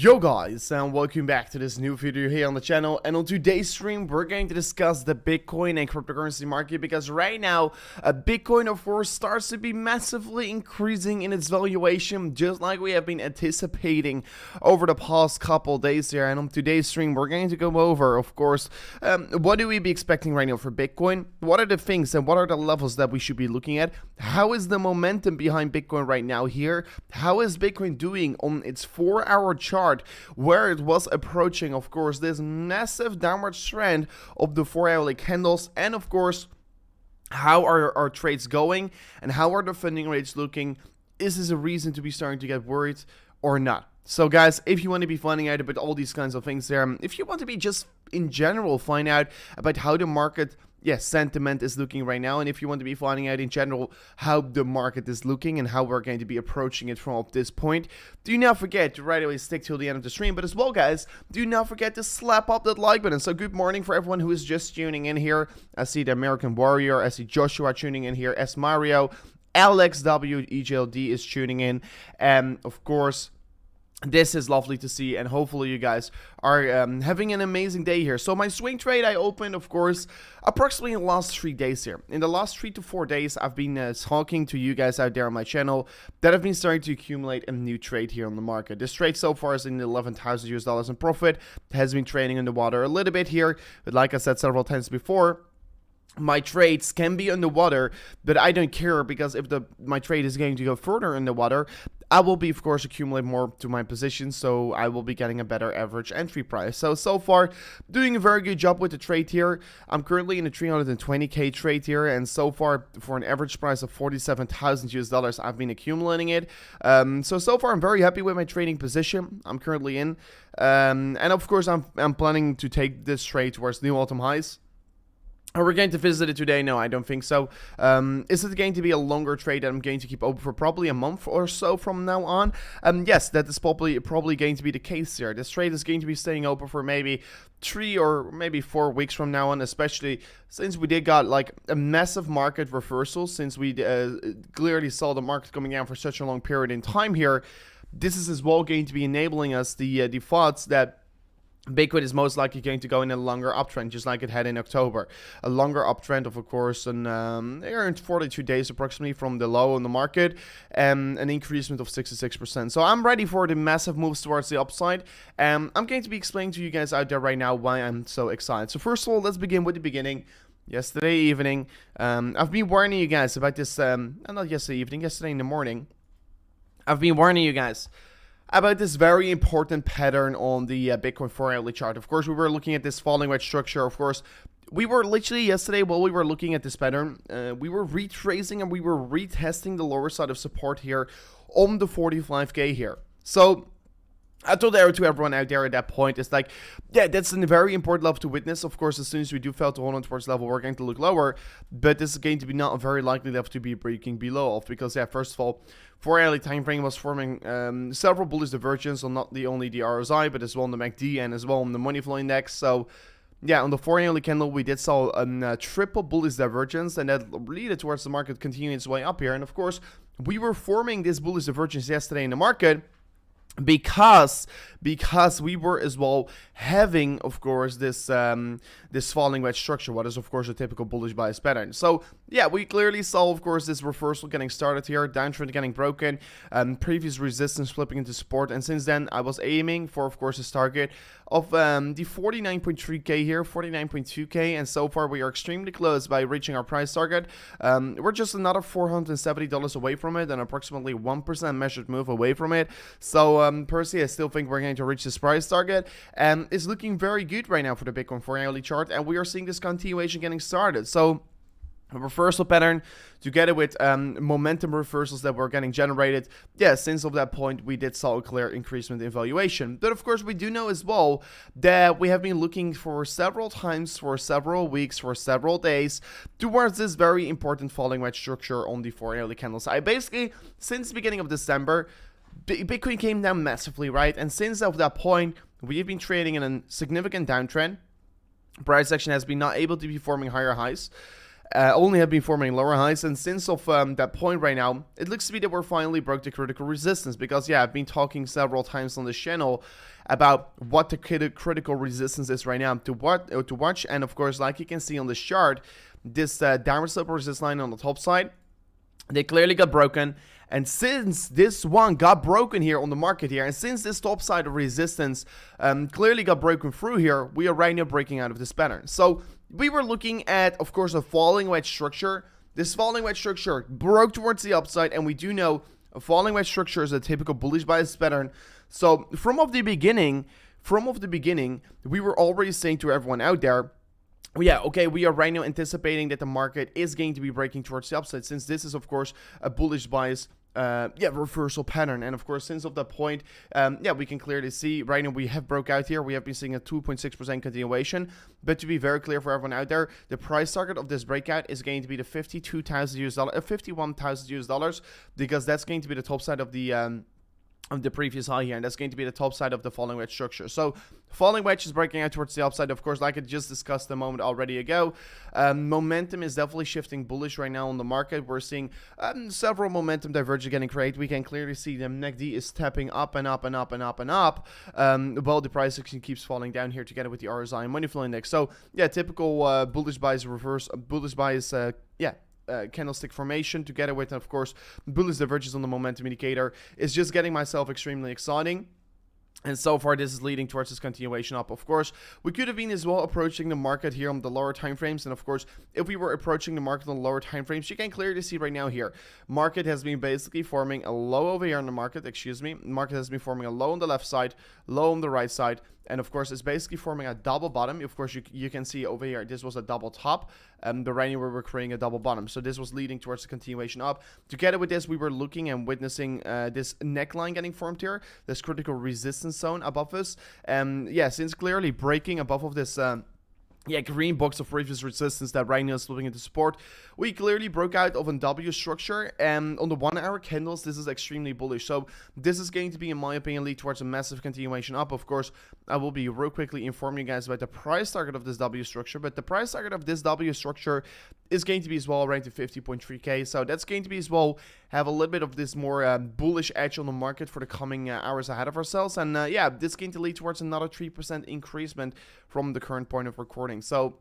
Yo guys, and welcome back to this new video here on the channel. And on today's stream we're going to discuss the Bitcoin and cryptocurrency market, because right now Bitcoin of course starts to be massively increasing in its valuation, just like we have been anticipating over the past couple days here. And on today's stream we're going to go over, of course, what do we be expecting right now for Bitcoin, what are the things and what are the levels that we should be looking at, how is the momentum behind Bitcoin right now here, how is Bitcoin doing on its 4-hour chart, where it was approaching, of course, this massive downward trend of the 4-hourly candles, and of course, how are our trades going and how are the funding rates looking? Is this a reason to be starting to get worried or not? So guys, if you want to be finding out about all these kinds of things there, if you want to be just in general find out about how the market sentiment is looking right now, and if you want to be finding out in general how the market is looking and how we're going to be approaching it from this point, do not forget to right away stick till the end of the stream. But as well guys, do not forget to slap up that like button. So good morning for everyone who is just tuning in here. I see the American Warrior, I see Joshua tuning in here, S Mario, Alex W, EJLD is tuning in, and of course this is lovely to see, and hopefully you guys are having an amazing day here. So my swing trade I opened, of course, approximately in the last 3 days here. In the last 3 to 4 days, I've been talking to you guys out there on my channel that have been starting to accumulate a new trade here on the market. This trade so far is in $11,000 in profit. It has been trading in the water a little bit here, but like I said several times before, my trades can be underwater, but I don't care, because if my trade is going to go further in the water, I will be, of course, accumulate more to my position, so I will be getting a better average entry price. So far, doing a very good job with the trade here. I'm currently in a 320k trade here, and so far, for an average price of $47,000, I've been accumulating it. So far, I'm very happy with my trading position I'm currently in, and of course, I'm planning to take this trade towards new all-time highs. Are we going to visit it today? No, I don't think so. Is it going to be a longer trade that I'm going to keep open for probably a month or so from now on? Yes, that is probably going to be the case here. This trade is going to be staying open for maybe 3 or maybe 4 weeks from now on, especially since we did got like a massive market reversal, since we clearly saw the market coming down for such a long period in time here. This is as well going to be enabling us the thoughts that Bitcoin is most likely going to go in a longer uptrend, just like it had in October. A longer uptrend of course, and around 42 days approximately from the low on the market, and an increasement of 66%. So I'm ready for the massive moves towards the upside, and I'm going to be explaining to you guys out there right now why I'm so excited. So first of all, let's begin with the beginning. Yesterday evening, I've been warning you guys about this, not yesterday evening, yesterday in the morning, I've been warning you guys about this very important pattern on the Bitcoin 4-hourly chart. Of course, we were looking at this falling wedge structure. Of course, we were literally yesterday, while we were looking at this pattern, we were retracing and we were retesting the lower side of support here on the 45k here. So I told to everyone out there at that point, it's like, yeah, that's a very important level to witness. Of course, as soon as we do fail to hold on towards level, we're going to look lower, but this is going to be not a very likely level to be breaking below of, because yeah, first of all, 4-hourly time frame was forming several bullish divergences on not only the RSI, but as well on the MACD and as well on the money flow index. So yeah, on the 4-hourly candle, we did saw a triple bullish divergence, and that led towards the market continuing its way up here. And of course, we were forming this bullish divergence yesterday in the market, because we were as well having, of course, this this falling wedge structure, what is of course a typical bullish bias pattern. So yeah, we clearly saw, of course, this reversal getting started here, downtrend getting broken, previous resistance flipping into support, and since then I was aiming for, of course, this target of the 49.3k here, 49.2k, and so far we are extremely close by reaching our price target. We're just another $470 away from it, and approximately 1% measured move away from it. So personally, I still think we're going to reach this price target, and it's looking very good right now for the Bitcoin 4-hourly chart, and we are seeing this continuation getting started. So a reversal pattern together with momentum reversals that were getting generated. Yeah, since of that point we did saw a clear increasement in valuation. But of course we do know as well that we have been looking for several times, for several weeks, for several days towards this very important falling wedge structure on the 4-hourly candles. I basically, since the beginning of December, Bitcoin came down massively, right? And since of that point we've been trading in a significant downtrend. Price action has been not able to be forming higher highs. only have been forming lower highs, and since of that point right now, it looks to be that we're finally broke the critical resistance, because yeah, I've been talking several times on this channel about what the critical resistance is right now to watch, and of course, like you can see on this chart, this downward slope resistance line on the top side, they clearly got broken. And since this one got broken here on the market here, and since this top side of resistance clearly got broken through here, we are right now breaking out of this pattern. So we were looking at, of course, a falling wedge structure. This falling wedge structure broke towards the upside, and we do know a falling wedge structure is a typical bullish bias pattern. So from the beginning, we were already saying to everyone out there, yeah, okay, we are right now anticipating that the market is going to be breaking towards the upside, since this is, of course, a bullish bias reversal pattern. And of course, since of that point, we can clearly see right now we have broke out here. We have been seeing a 2.6% continuation, but to be very clear for everyone out there, the price target of this breakout is going to be the $51,000, because that's going to be the top side of the previous high here, and that's going to be the top side of the falling wedge structure. So falling wedge is breaking out towards the upside. Of course, like I just discussed a moment already ago, momentum is definitely shifting bullish right now on the market. We're seeing several momentum divergence getting created. We can clearly see the MACD is stepping up and up and up and up and up, while the price action keeps falling down here together with the RSI and money flow index. So yeah, typical bullish bias reverse, bullish bias candlestick formation together with, of course, bullish divergence on the momentum indicator is just getting myself extremely exciting. And so far, this is leading towards this continuation up. Of course, we could have been as well approaching the market here on the lower time frames. And of course, if we were approaching the market on the lower time frames, you can clearly see right now here, market has been basically forming a low over here on the market. Market has been forming a low on the left side, low on the right side. And of course, it's basically forming a double bottom. Of course, you can see over here, this was a double top. The right now we were creating a double bottom. So this was leading towards the continuation up. Together with this, we were looking and witnessing this neckline getting formed here, this critical resistance zone above us. Since clearly breaking above of this green box of previous resistance that right now is looking into support, we clearly broke out of a W structure, and on the 1 hour candles, this is extremely bullish. So this is going to be, in my opinion, lead towards a massive continuation up. Of course, I will be real quickly informing you guys about the price target of this W structure, but the price target of this W structure is going to be as well around to 50.3k. So that's going to be as well have a little bit of this more bullish edge on the market for the coming hours ahead of ourselves. And this is going to lead towards another 3% increasement from the current point of recording. So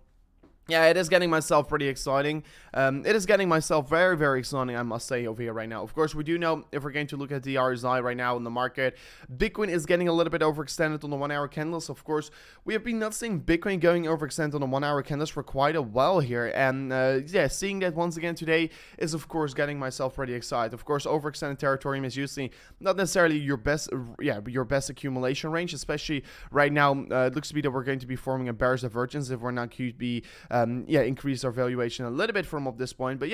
yeah, it is getting myself pretty exciting. It is getting myself very, very exciting, I must say, over here right now. Of course, we do know, if we're going to look at the RSI right now in the market, Bitcoin is getting a little bit overextended on the 1 hour candles. Of course, we have been not seeing Bitcoin going overextended on the 1 hour candles for quite a while here. And seeing that once again today is, of course, getting myself pretty excited. Of course, overextended territory is usually not necessarily your best accumulation range, especially right now. It looks to be that we're going to be forming a bearish divergence if we're not going to be increase our valuation a little bit from this point. But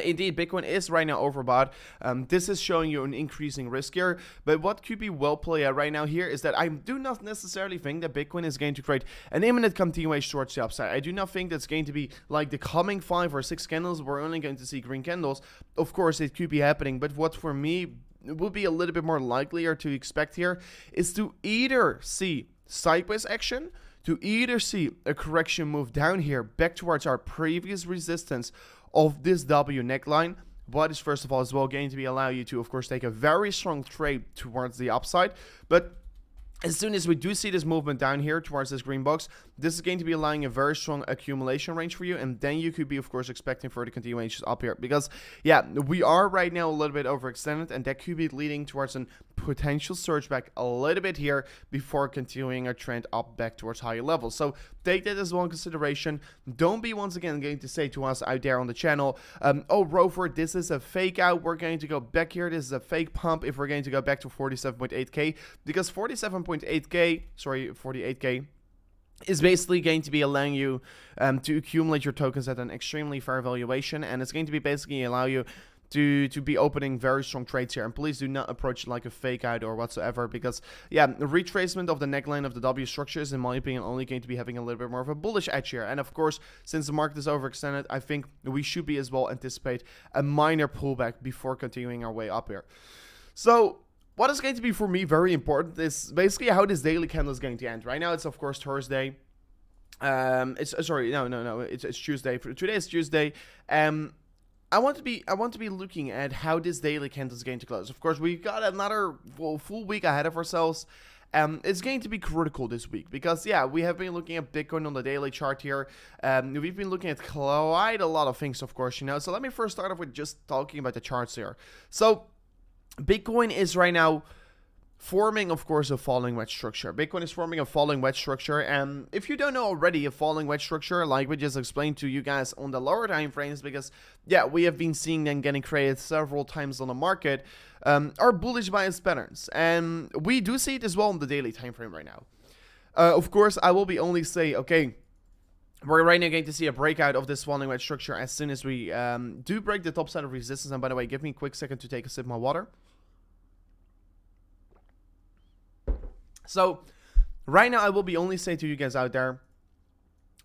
indeed, Bitcoin is right now overbought. This is showing you an increasing risk here. But what could be well played out right now here is that I do not necessarily think that Bitcoin is going to create an imminent continuation towards the upside. I do not think that's going to be like the coming 5 or 6 candles. We're only going to see green candles. Of course, it could be happening. But what for me would be a little bit more likelier to expect here is to either see sideways action, to either see a correction move down here back towards our previous resistance of this W neckline. What is first of all as well going to be allow you to, of course, take a very strong trade towards the upside. But as soon as we do see this movement down here towards this green box, this is going to be allowing a very strong accumulation range for you. And then you could be, of course, expecting further continuations up here. Because, we are right now a little bit overextended. And that could be leading towards a potential surge back a little bit here before continuing a trend up back towards higher levels. So take that as well in consideration. Don't be once again going to say to us out there on the channel, oh, Rover, this is a fake out. We're going to go back here. This is a fake pump if we're going to go back to 47.8k. Because 48k is basically going to be allowing you to accumulate your tokens at an extremely fair valuation, and it's going to be basically allow you to be opening very strong trades here. And please do not approach it like a fake out or whatsoever, because the retracement of the neckline of the W structure is, in my opinion, only going to be having a little bit more of a bullish edge here. And of course, since the market is overextended, I think we should be as well anticipate a minor pullback before continuing our way up here. So what is going to be for me very important is basically how this daily candle is going to end. Right now, it's of course Thursday. It's sorry, no. It's Tuesday. Today is Tuesday. I want to be looking at how this daily candle is going to close. Of course, we've got another full week ahead of ourselves. It's going to be critical this week because, yeah, we have been looking at Bitcoin on the daily chart here. We've been looking at quite a lot of things, of course, you know. So let me first start off with just talking about the charts here. So Bitcoin is right now forming, of course, a falling wedge structure. Bitcoin is forming a falling wedge structure, and if you don't know already, a falling wedge structure, like we just explained to you guys on the lower time frames, because yeah, we have been seeing them getting created several times on the market, are bullish bias patterns, and we do see it as well on the daily time frame right now. Of course, I will be only say, okay, we're right now going to see a breakout of this falling wedge structure as soon as we do break the top side of resistance. And by the way, give me a quick second to take a sip of my water. So, right now I will be only saying to you guys out there,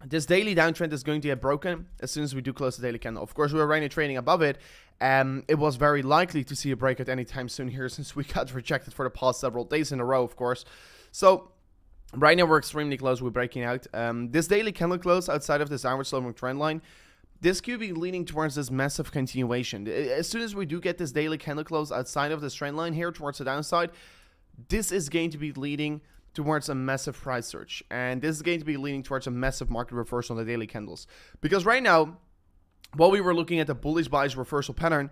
this daily downtrend is going to get broken as soon as we do close the daily candle. Of course, we are right now trading above it, and it was very likely to see a breakout anytime soon here since we got rejected for the past several days in a row, of course. So, right now we're extremely close with breaking out. This daily candle close outside of this downward sloping trend line, this could be leaning towards this massive continuation. As soon as we do get this daily candle close outside of this trend line here towards the downside, this is going to be leading towards a massive price surge, and this is going to be leading towards a massive market reversal on the daily candles. Because right now, while we were looking at the bullish bias reversal pattern,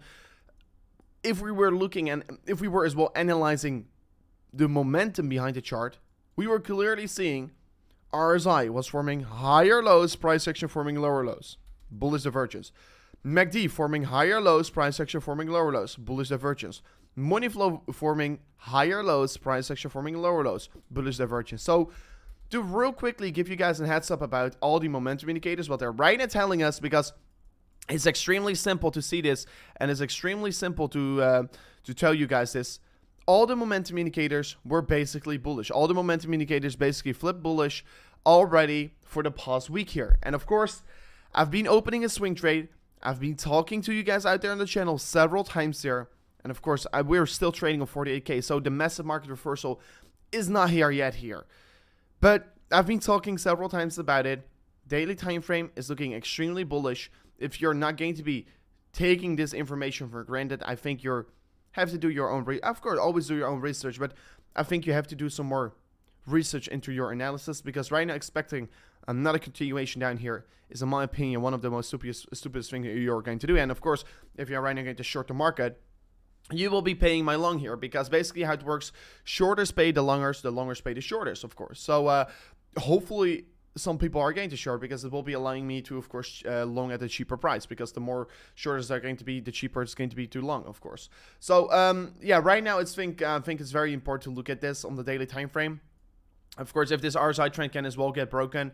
if we were looking and if we were as well analyzing the momentum behind the chart, we were clearly seeing RSI was forming higher lows, price action forming lower lows, bullish divergence. MACD forming higher lows, price action forming lower lows, bullish divergence. Money flow forming higher lows, price action forming lower lows, bullish divergence. So, to real quickly give you guys a heads up about all the momentum indicators, what they're right now telling us, because it's extremely simple to see this, and it's extremely simple to tell you guys this. All the momentum indicators were basically bullish. All the momentum indicators basically flipped bullish already for the past week here. And of course, I've been opening a swing trade. I've been talking to you guys out there on the channel several times here. And of course, we're still trading on 48K. So the massive market reversal is not here yet here. But I've been talking several times about it. Daily time frame is looking extremely bullish. If you're not going to be taking this information for granted, I think you have to do your own of course, always do your own research. But I think you have to do some more research into your analysis. Because right now, expecting another continuation down here is, in my opinion, one of the most stupidest things you're going to do. And of course, if you're right now going to short the market, you will be paying my long here, because basically how it works, shorters pay the longers pay the shorters, of course. So hopefully some people are going to short, because it will be allowing me to, of course, long at a cheaper price, because the more shorters are going to be, the cheaper it's going to be to long, of course. So yeah, right now I think it's very important to look at this on the daily time frame. Of course, if this RSI trend can as well get broken,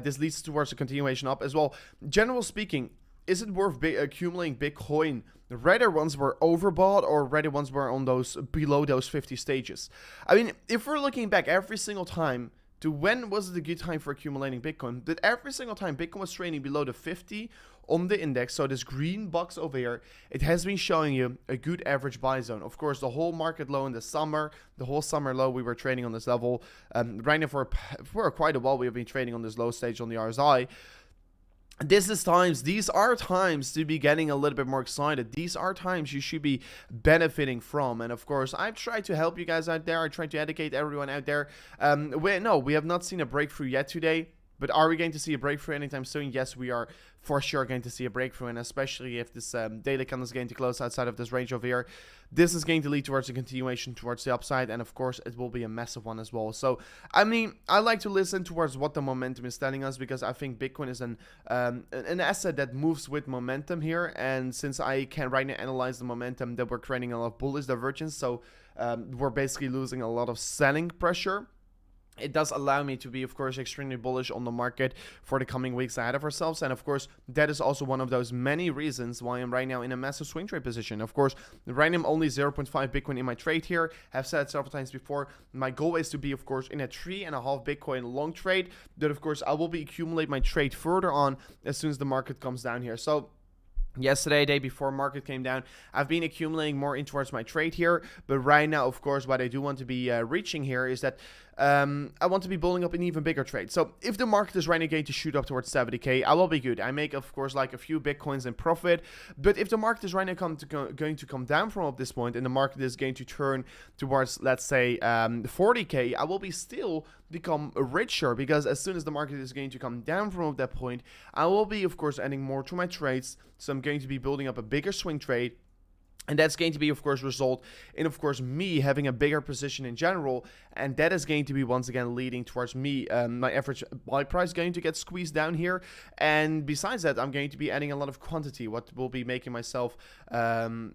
this leads towards a continuation up as well. General speaking, is it worth accumulating Bitcoin rather ones were overbought or rather ones were on those below those 50 stages? I mean, if we're looking back every single time to when was it a good time for accumulating Bitcoin, that every single time Bitcoin was trading below the 50 on the index, so this green box over here, it has been showing you a good average buy zone. Of course, the whole market low in the summer, the whole summer low, we were trading on this level. Right now for quite a while, we have been trading on this low stage on the RSI. These are times to be getting a little bit more excited. These are times you should be benefiting from. And of course, I've tried to help you guys out there. I tried to educate everyone out there. We have not seen a breakthrough yet today. But are we going to see a breakthrough anytime soon? Yes, we are for sure going to see a breakthrough, and especially if this daily candle is going to close outside of this range over here, this is going to lead towards a continuation towards the upside, and of course, it will be a massive one as well. So, I mean, I like to listen towards what the momentum is telling us, because I think Bitcoin is an asset that moves with momentum here, and since I can right now analyze the momentum, that we're creating a lot of bullish divergence, so we're basically losing a lot of selling pressure. It does allow me to be, of course, extremely bullish on the market for the coming weeks ahead of ourselves. And, of course, that is also one of those many reasons why I'm right now in a massive swing trade position. Of course, right now I'm only 0.5 Bitcoin in my trade here. I've said it several times before. My goal is to be, of course, in a 3.5 Bitcoin long trade. That, of course, I will be accumulate my trade further on as soon as the market comes down here. So, yesterday, day before market came down, I've been accumulating more in towards my trade here. But right now, of course, what I do want to be reaching here is that I want to be building up an even bigger trade. So if the market is right now going to shoot up towards 70k, I will be good. I make, of course, like a few Bitcoins in profit. But if the market is right now going to come down from up this point, and the market is going to turn towards, let's say, 40k, I will be still become richer, because as soon as the market is going to come down from that point, I will be, of course, adding more to my trades. So I'm going to be building up a bigger swing trade. And that's going to be, of course, result in, of course, me having a bigger position in general. And that is going to be, once again, leading towards me, my average buy price going to get squeezed down here. And besides that, I'm going to be adding a lot of quantity, what will be making myself going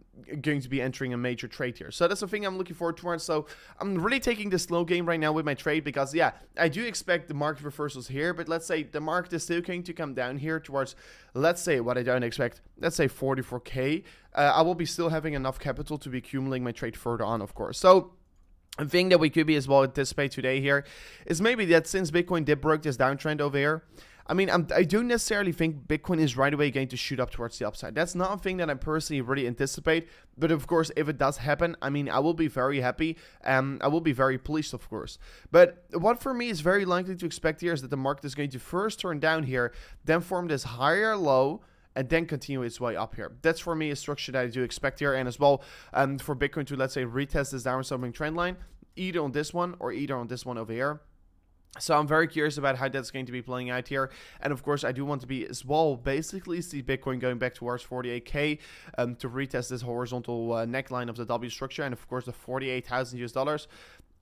to be entering a major trade here. So that's the thing I'm looking forward towards. So I'm really taking the slow game right now with my trade, because, yeah, I do expect the market reversals here. But let's say the market is still going to come down here towards, let's say, what I don't expect, let's say 44k. I will be still having enough capital to be accumulating my trade further on, of course. So a thing that we could be as well anticipate today here is maybe that since Bitcoin did break this downtrend over here, I mean, I don't necessarily think Bitcoin is right away going to shoot up towards the upside. That's not a thing that I personally really anticipate. But of course, if it does happen, I mean, I will be very happy. I will be very pleased, of course. But what for me is very likely to expect here is that the market is going to first turn down here, then form this higher low, and then continue its way up here. That's for me a structure that I do expect here. And as well, for Bitcoin to, let's say, retest this downward sloping trend line, either on this one or either on this one over here. So I'm very curious about how that's going to be playing out here. And of course, I do want to be as well, basically see Bitcoin going back towards 48k to retest this horizontal neckline of the W structure. And of course, the 48,000 US dollars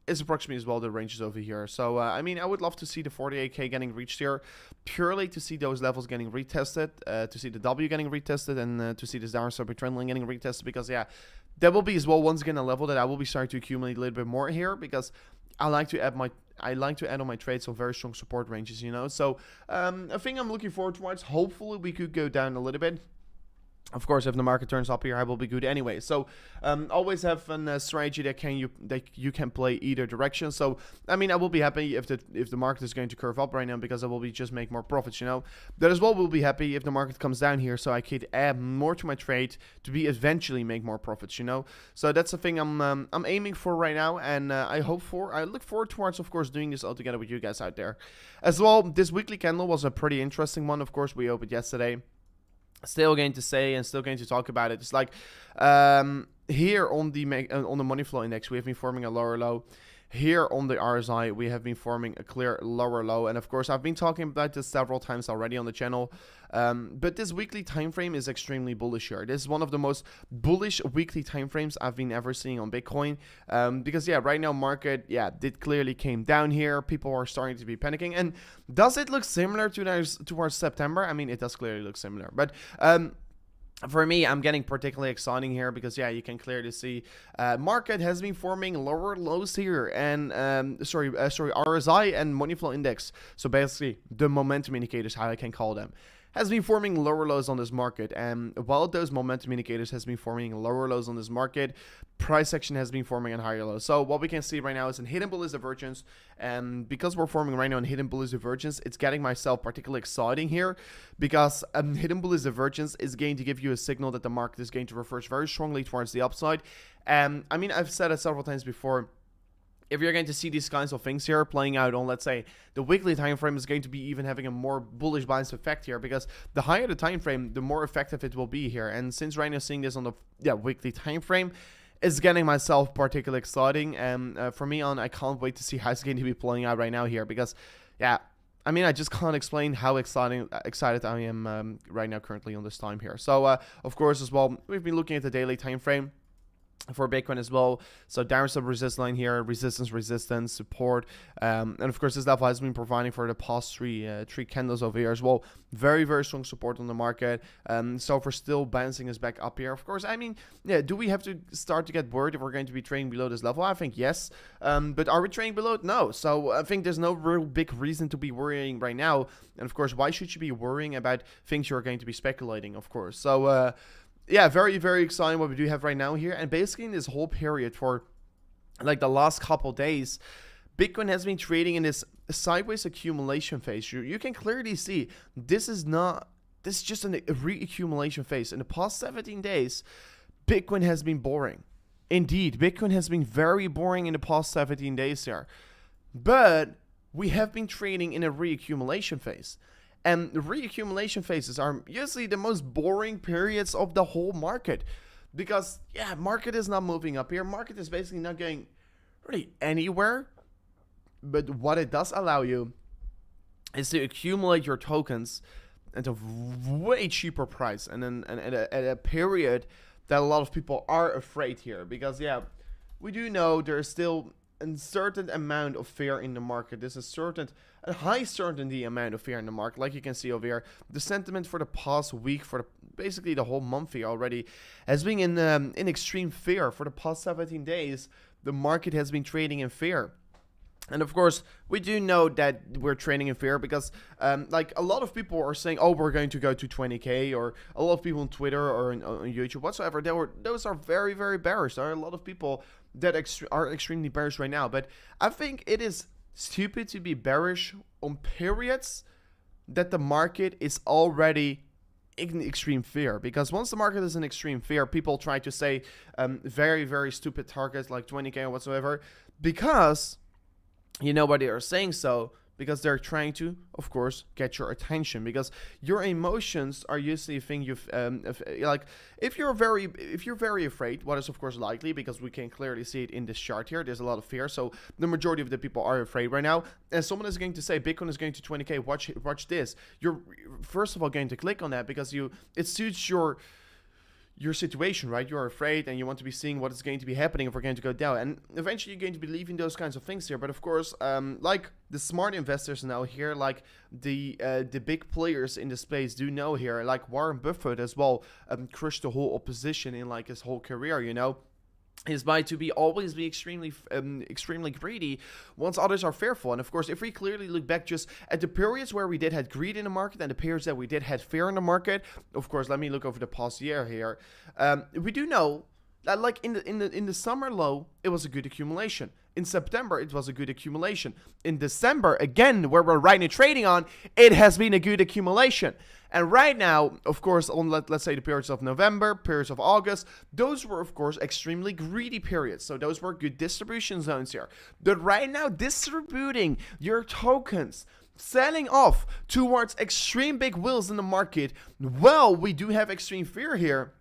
is approximately as well the ranges over here. So I mean, I would love to see the 48k getting reached here, purely to see those levels getting retested, to see the W getting retested, and to see this downward sloping trend line getting retested, because yeah, that will be as well once again a level that I will be starting to accumulate a little bit more here, because I like to add on my trades some very strong support ranges, you know. So a thing I'm looking forward towards, hopefully we could go down a little bit. Of course, if the market turns up here, I will be good anyway. So always have a strategy that you can play either direction. So I mean, I will be happy if the market is going to curve up right now, because I will be just make more profits, you know. But as well, will be happy if the market comes down here, so I could add more to my trade to be eventually make more profits, you know. So that's the thing I'm aiming for right now, and I look forward towards, of course, doing this all together with you guys out there. As well, this weekly candle was a pretty interesting one. Of course, we opened yesterday. Still going to say and still going to talk about it. It's like here on the money flow index, we have been forming a lower low. Here on the RSI, we have been forming a clear lower low. And of course, I've been talking about this several times already on the channel. But this weekly time frame is extremely bullish here. This is one of the most bullish weekly time frames I've been ever seeing on Bitcoin. Because yeah, right now market, yeah, did clearly came down here. People are starting to be panicking. And does it look similar towards September? I mean, it does clearly look similar. But for me, I'm getting particularly exciting here, because yeah, you can clearly see market has been forming lower lows here, and RSI and money flow index, so basically the momentum indicators, how I can call them, has been forming lower lows on this market. And while those momentum indicators has been forming lower lows on this market, price action has been forming on higher lows. So what we can see right now is a hidden bullish divergence, and because we're forming right now a hidden bullish divergence, it's getting myself particularly exciting here, because hidden bullish divergence is going to give you a signal that the market is going to reverse very strongly towards the upside. And I mean, I've said it several times before, if you're going to see these kinds of things here playing out on, let's say, the weekly time frame, is going to be even having a more bullish bias effect here, because the higher the time frame, the more effective it will be here. And since right now seeing this on the weekly time frame is getting myself particularly exciting, and for me I can't wait to see how it's going to be playing out right now here, because yeah, I mean, I just can't explain how excited I am right now currently on this time here. So of course as well, we've been looking at the daily time frame for Bitcoin as well. So down sub resistance line here, resistance, support, and of course this level has been providing for the past three candles over here as well. Very, very strong support on the market. So for still bouncing us back up here, of course, I mean, yeah, do we have to start to get worried if we're going to be trading below this level? I think yes. But are we trading below it? No. So I think there's no real big reason to be worrying right now. And of course, why should you be worrying about things you're going to be speculating, of course? So yeah, very, very exciting what we do have right now here. And basically in this whole period for like the last couple days, Bitcoin has been trading in this sideways accumulation phase. You can clearly see this is just a reaccumulation phase. In the past 17 days, Bitcoin has been boring. Indeed, Bitcoin has been very boring in the past 17 days here. But we have been trading in a reaccumulation phase. And reaccumulation phases are usually the most boring periods of the whole market. Because, yeah, market is not moving up here. Market is basically not going really anywhere. But what it does allow you is to accumulate your tokens at a way cheaper price. And then at a period that a lot of people are afraid here. Because, yeah, we do know there's still a certain amount of fear in the market. There's a high certainty amount of fear in the market, like you can see over here. The sentiment for the past week, for basically the whole month here already, has been in extreme fear. For the past 17 days, the market has been trading in fear. And of course, we do know that we're trading in fear because, like, a lot of people are saying, oh, we're going to go to 20K, or a lot of people on Twitter or on YouTube, whatsoever, those are very, very bearish. There are a lot of people that are extremely bearish right now. But I think it is stupid to be bearish on periods that the market is already in extreme fear. Because once the market is in extreme fear, people try to say very, very stupid targets like 20K or whatsoever, because you know why they are saying so? Because they're trying to, of course, get your attention. Because your emotions are usually a thing you've like. If you're very afraid, what is of course likely, because we can clearly see it in this chart here. There's a lot of fear, so the majority of the people are afraid right now. And someone is going to say Bitcoin is going to 20K. Watch this. You're first of all going to click on that because it suits your situation, right? You're afraid and you want to be seeing what is going to be happening if we're going to go down, and eventually you're going to believe in those kinds of things here. But of course, like the smart investors now here, like the big players in the space do know here, like Warren Buffett as well, crushed the whole opposition in like his whole career, you know, is by to always be extremely greedy once others are fearful. And of course, if we clearly look back just at the periods where we did had greed in the market and the periods that we did had fear in the market, of course, let me look over the past year here. We do know that, like, in the summer low, it was a good accumulation. In September, it was a good accumulation. In December, again, where we're right now trading on, it has been a good accumulation. And right now, of course, on let's say the periods of November, periods of August, those were, of course, extremely greedy periods. So those were good distribution zones here. But right now, distributing your tokens, selling off towards extreme big wills in the market, well, we do have extreme fear here,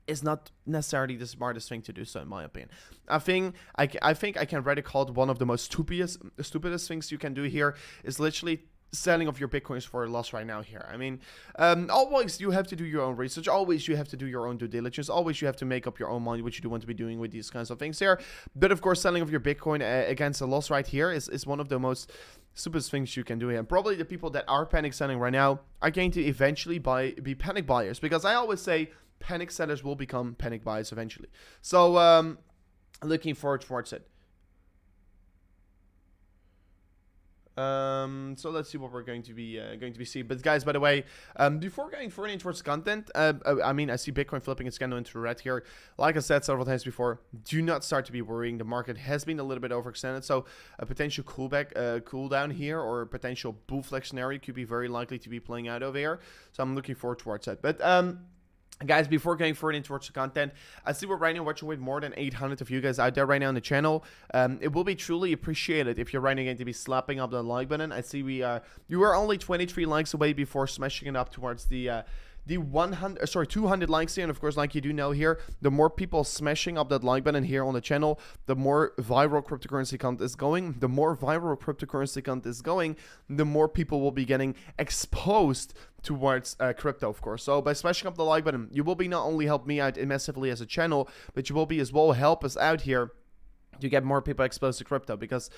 is not necessarily the smartest thing to do, so in my opinion. I think I can already call it one of the most stupidest things you can do here is literally selling off your bitcoins for a loss right now here. I mean, always you have to do your own research. Always you have to do your own due diligence. Always you have to make up your own mind, which you do want to be doing with these kinds of things here. But of course, selling off your bitcoin against a loss right here is one of the most stupidest things you can do here. And probably the people that are panic selling right now are going to eventually be panic buyers, because I always say panic sellers will become panic buyers eventually. So looking forward towards it. So let's see what we're going to be seeing. But guys, by the way, before going further towards content, I mean, I see Bitcoin flipping its candle into red here. Like I said several times before, do not start to be worrying. The market has been a little bit overextended, so a potential cool down here, or a potential bull flag scenario could be very likely to be playing out over here. So I'm looking forward towards that. But guys, before going further towards the content, I see we're right now watching with more than 800 of you guys out there right now on the channel. It will be truly appreciated if you're right now going to be slapping up the like button. I see you are only 23 likes away before smashing it up towards the 200 likes here. And of course, like you do know here, the more people smashing up that like button here on the channel, the more viral cryptocurrency content is going. The more viral cryptocurrency content is going, the more people will be getting exposed towards crypto, of course. So by smashing up the like button, you will be not only help me out massively as a channel, but you will be as well help us out here to get more people exposed to crypto. Because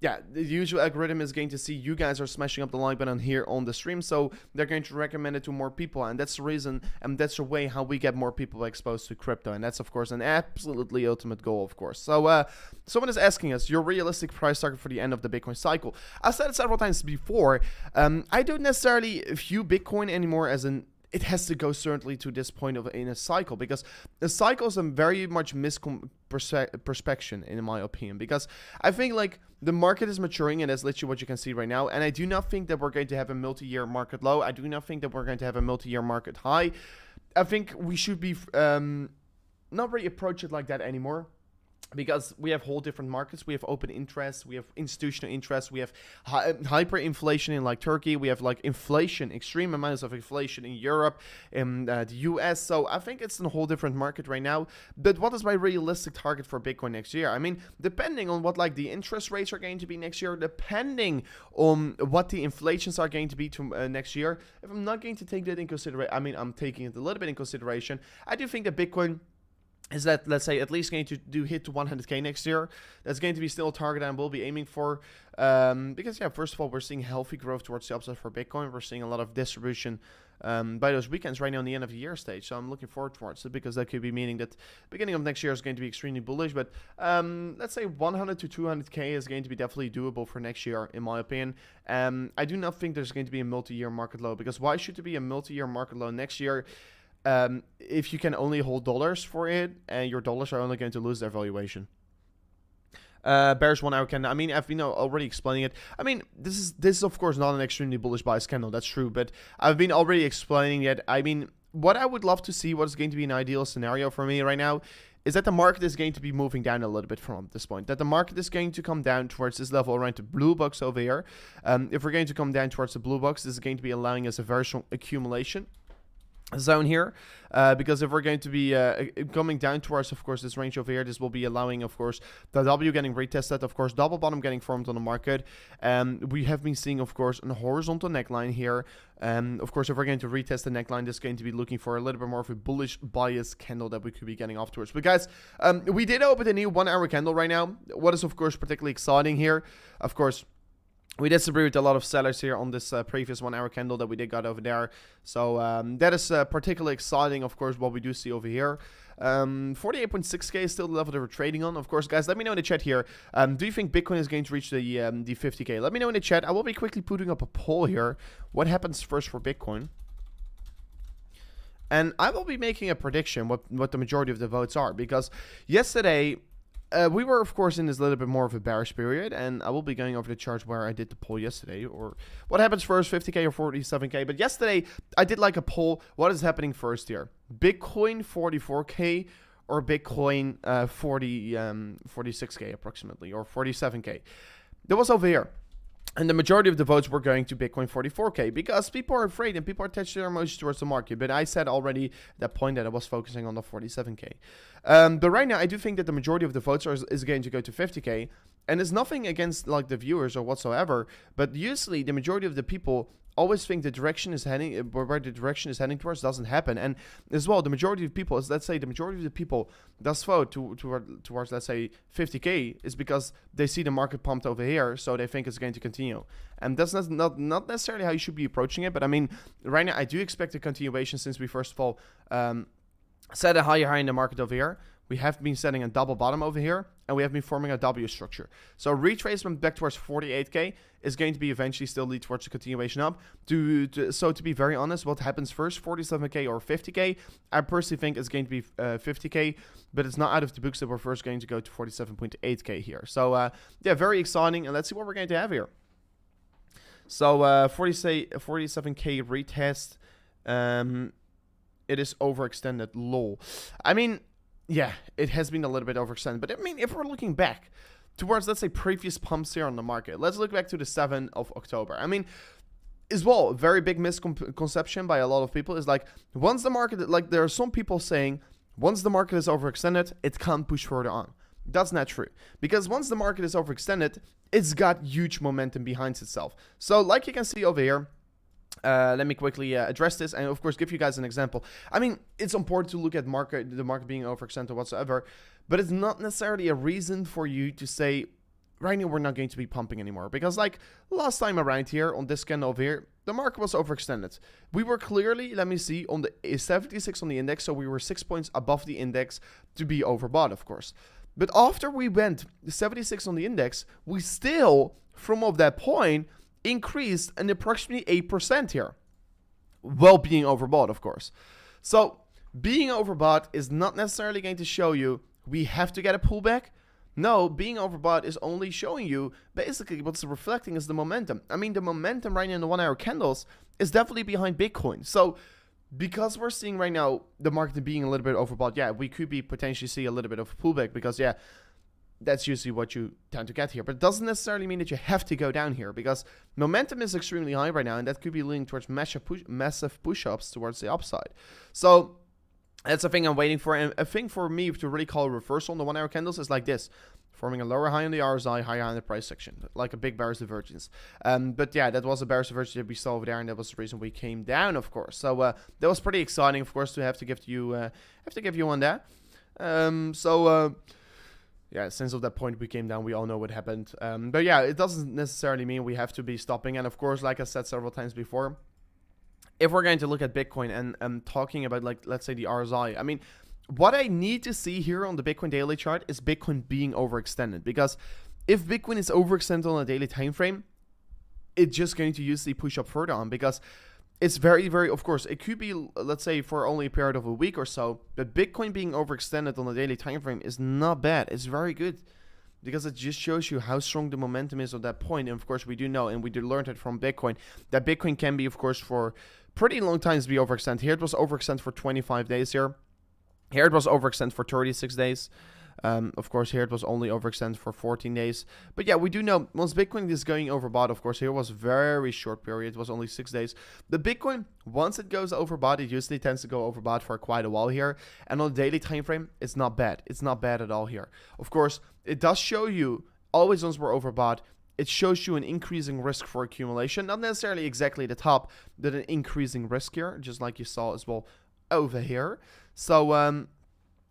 yeah, the usual algorithm is going to see you guys are smashing up the like button here on the stream, so they're going to recommend it to more people, and that's the reason, and that's the way how we get more people exposed to crypto, and that's of course an absolutely ultimate goal, of course. So someone is asking us your realistic price target for the end of the Bitcoin cycle. I've said it several times before. I don't necessarily view Bitcoin anymore as it has to go certainly to this point in a cycle, because a cycle is a very much misperception in my opinion, because I think like the market is maturing, and that's literally what you can see right now, and I do not think that we're going to have a multi-year market low. I do not think that we're going to have a multi-year market high. I think we should be not really approach it like that anymore. because we have whole different markets. We have open interest, we have institutional interest, we have hyperinflation in like Turkey, we have like inflation, extreme amounts of inflation in Europe, in the US. So I think it's a whole different market right now. But what is my realistic target for Bitcoin next year? I mean, depending on what like the interest rates are going to be next year, depending on what the inflations are going to be to next year, if I'm not going to take that in consideration, I mean, I'm taking it a little bit in consideration, I do think that Bitcoin is that, let's say, at least going to hit to 100k next year. That's going to be still a target I will be aiming for. Because, yeah, first of all, we're seeing healthy growth towards the upside for Bitcoin. We're seeing a lot of distribution by those weekends right now in the end of the year stage. So I'm looking forward towards it, because that could be meaning that beginning of next year is going to be extremely bullish. But let's say 100 to 200k is going to be definitely doable for next year, in my opinion. I do not think there's going to be a multi-year market low, because why should there be a multi-year market low next year? If you can only hold dollars for it, and your dollars are only going to lose their valuation. Bearish 1 hour candle. I mean, I've been already explaining it. I mean, this is of course not an extremely bullish bias candle. That's true, but I've been already explaining it. I mean, what I would love to see, what is going to be an ideal scenario for me right now, is that the market is going to be moving down a little bit from this point. That the market is going to come down towards this level around the blue box over here. If we're going to come down towards the blue box, this is going to be allowing us a very strong accumulation zone here, because if we're going to be coming down towards, of course, this range over here, this will be allowing, of course, the W getting retested, of course, double bottom getting formed on the market. We have been seeing, of course, a horizontal neckline here. Of course, if we're going to retest the neckline, this is going to be looking for a little bit more of a bullish bias candle that we could be getting off towards. But guys, we did open a new 1 hour candle right now. What is, of course, particularly exciting here, of course, we disagree with a lot of sellers here on this previous 1 hour candle that we did got over there. So that is particularly exciting, of course, what we do see over here. 48.6k is still the level that we're trading on. Of course, guys, let me know in the chat here. Do you think Bitcoin is going to reach the 50k? Let me know in the chat. I will be quickly putting up a poll here. What happens first for Bitcoin? And I will be making a prediction what the majority of the votes are. Because yesterday, we were, of course, in this little bit more of a bearish period, and I will be going over the chart where I did the poll yesterday, or what happens first, 50k or 47k. But yesterday, I did like a poll, what is happening first here? Bitcoin 44k or Bitcoin 46k approximately, or 47k. That was over here. And the majority of the votes were going to Bitcoin 44k, because people are afraid and people are attached their emotions towards the market. But I said already at that point that I was focusing on the 47k. But right now, I do think that the majority of the votes is going to go to 50k. And it's nothing against like the viewers or whatsoever. But usually, the majority of the people always think the direction is heading, where the direction is heading towards doesn't happen. And as well, the majority of people, let's say the majority of the people does vote towards, let's say, 50k is because they see the market pumped over here, so they think it's going to continue. And that's not necessarily how you should be approaching it. But I mean, right now, I do expect a continuation, since we first of all set a higher high in the market over here. We have been setting a double bottom over here, and we have been forming a W structure. So retracement back towards 48k is going to be eventually still lead towards a continuation up. So to be very honest, what happens first, 47k or 50k? I personally think it's going to be 50k, but it's not out of the books that we're first going to go to 47.8k here. So yeah, very exciting, and let's see what we're going to have here. So 47k retest. It is overextended, lol. I mean, yeah, it has been a little bit overextended. But I mean, if we're looking back towards, let's say, previous pumps here on the market, let's look back to the 7th of October. I mean, as well, a very big misconception by a lot of people is like, once the market, like there are some people saying, once the market is overextended, it can't push further on. That's not true. Because once the market is overextended, it's got huge momentum behind itself. So like you can see over here, let me quickly address this and, of course, give you guys an example. I mean, it's important to look at the market being overextended or whatsoever, but it's not necessarily a reason for you to say, right now, we're not going to be pumping anymore. Because, like, last time around here, on this candle over here, the market was overextended. We were clearly, let me see, on the 76 on the index, so we were 6 points above the index to be overbought, of course. But after we went 76 on the index, we still, from of that point, increased an approximately 8% here, while being overbought, of course. So being overbought is not necessarily going to show you we have to get a pullback. No, being overbought is only showing you basically what's reflecting is the momentum. I mean, the momentum right now in the 1 hour candles is definitely behind Bitcoin. So because we're seeing right now the market being a little bit overbought, yeah, we could be potentially see a little bit of a pullback, because yeah, that's usually what you tend to get here. But it doesn't necessarily mean that you have to go down here, because momentum is extremely high right now, and that could be leading towards massive push-ups towards the upside. So that's the thing I'm waiting for. And a thing for me to really call a reversal on the 1 hour candles is like this: forming a lower high on the RSI, higher high in the price section, like a big bearish divergence. But yeah, that was a bearish divergence that we saw over there, and that was the reason we came down, of course. So that was pretty exciting, of course, to have to give you on that. Yeah, since at that point we came down, we all know what happened. But yeah, it doesn't necessarily mean we have to be stopping. And of course, like I said several times before, if we're going to look at Bitcoin and talking about, like, let's say the RSI, I mean, what I need to see here on the Bitcoin daily chart is Bitcoin being overextended. Because if Bitcoin is overextended on a daily time frame, it's just going to usually push up further on, because it's very, very, of course, it could be, let's say, for only a period of a week or so, but Bitcoin being overextended on a daily time frame is not bad. It's very good, because it just shows you how strong the momentum is at that point. And of course, we do know, and we do learn it from Bitcoin, that Bitcoin can be, of course, for pretty long times be overextended. Here it was overextended for 25 days here. Here it was overextended for 36 days. Of course, here it was only overextended for 14 days. But yeah, we do know once Bitcoin is going overbought, of course, here was very short period. It was only 6 days. The Bitcoin, once it goes overbought, it usually tends to go overbought for quite a while here. And on the daily time frame, it's not bad. It's not bad at all here. Of course, it does show you, always once we're overbought, it shows you an increasing risk for accumulation. Not necessarily exactly the top, but an increasing risk here, just like you saw as well over here. So,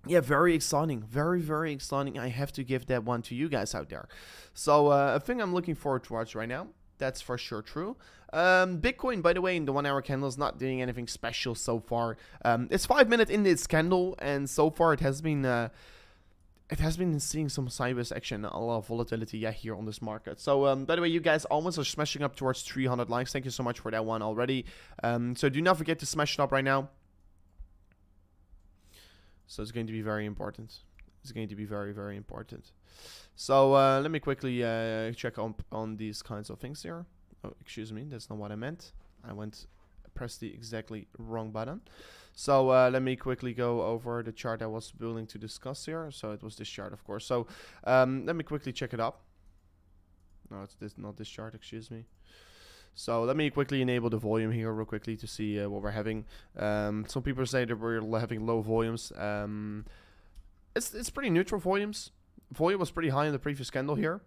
yeah, very exciting. Very exciting. I have to give that one to you guys out there. So, a thing I'm looking forward towards right now. That's for sure true. Bitcoin, by the way, in the 1 hour candle is not doing anything special so far. It's 5 minutes in this candle, and so far it has been seeing some sideways action, a lot of volatility, yeah, here on this market. So, by the way, you guys almost are smashing up towards 300 likes. Thank you so much for that one already. So do not forget to smash it up right now. So it's going to be very important. It's going to be very important. So let me quickly check on these kinds of things here. Oh, excuse me, that's not what I meant. I pressed the exactly wrong button. So let me quickly go over the chart I was willing to discuss here. So it was this chart, of course. So let me quickly check it up. No, it's not this chart, excuse me. So let me quickly enable the volume here real quickly to see what we're having. Some people say that we're having low volumes. It's pretty neutral volumes. Volume was pretty high in the previous candle here.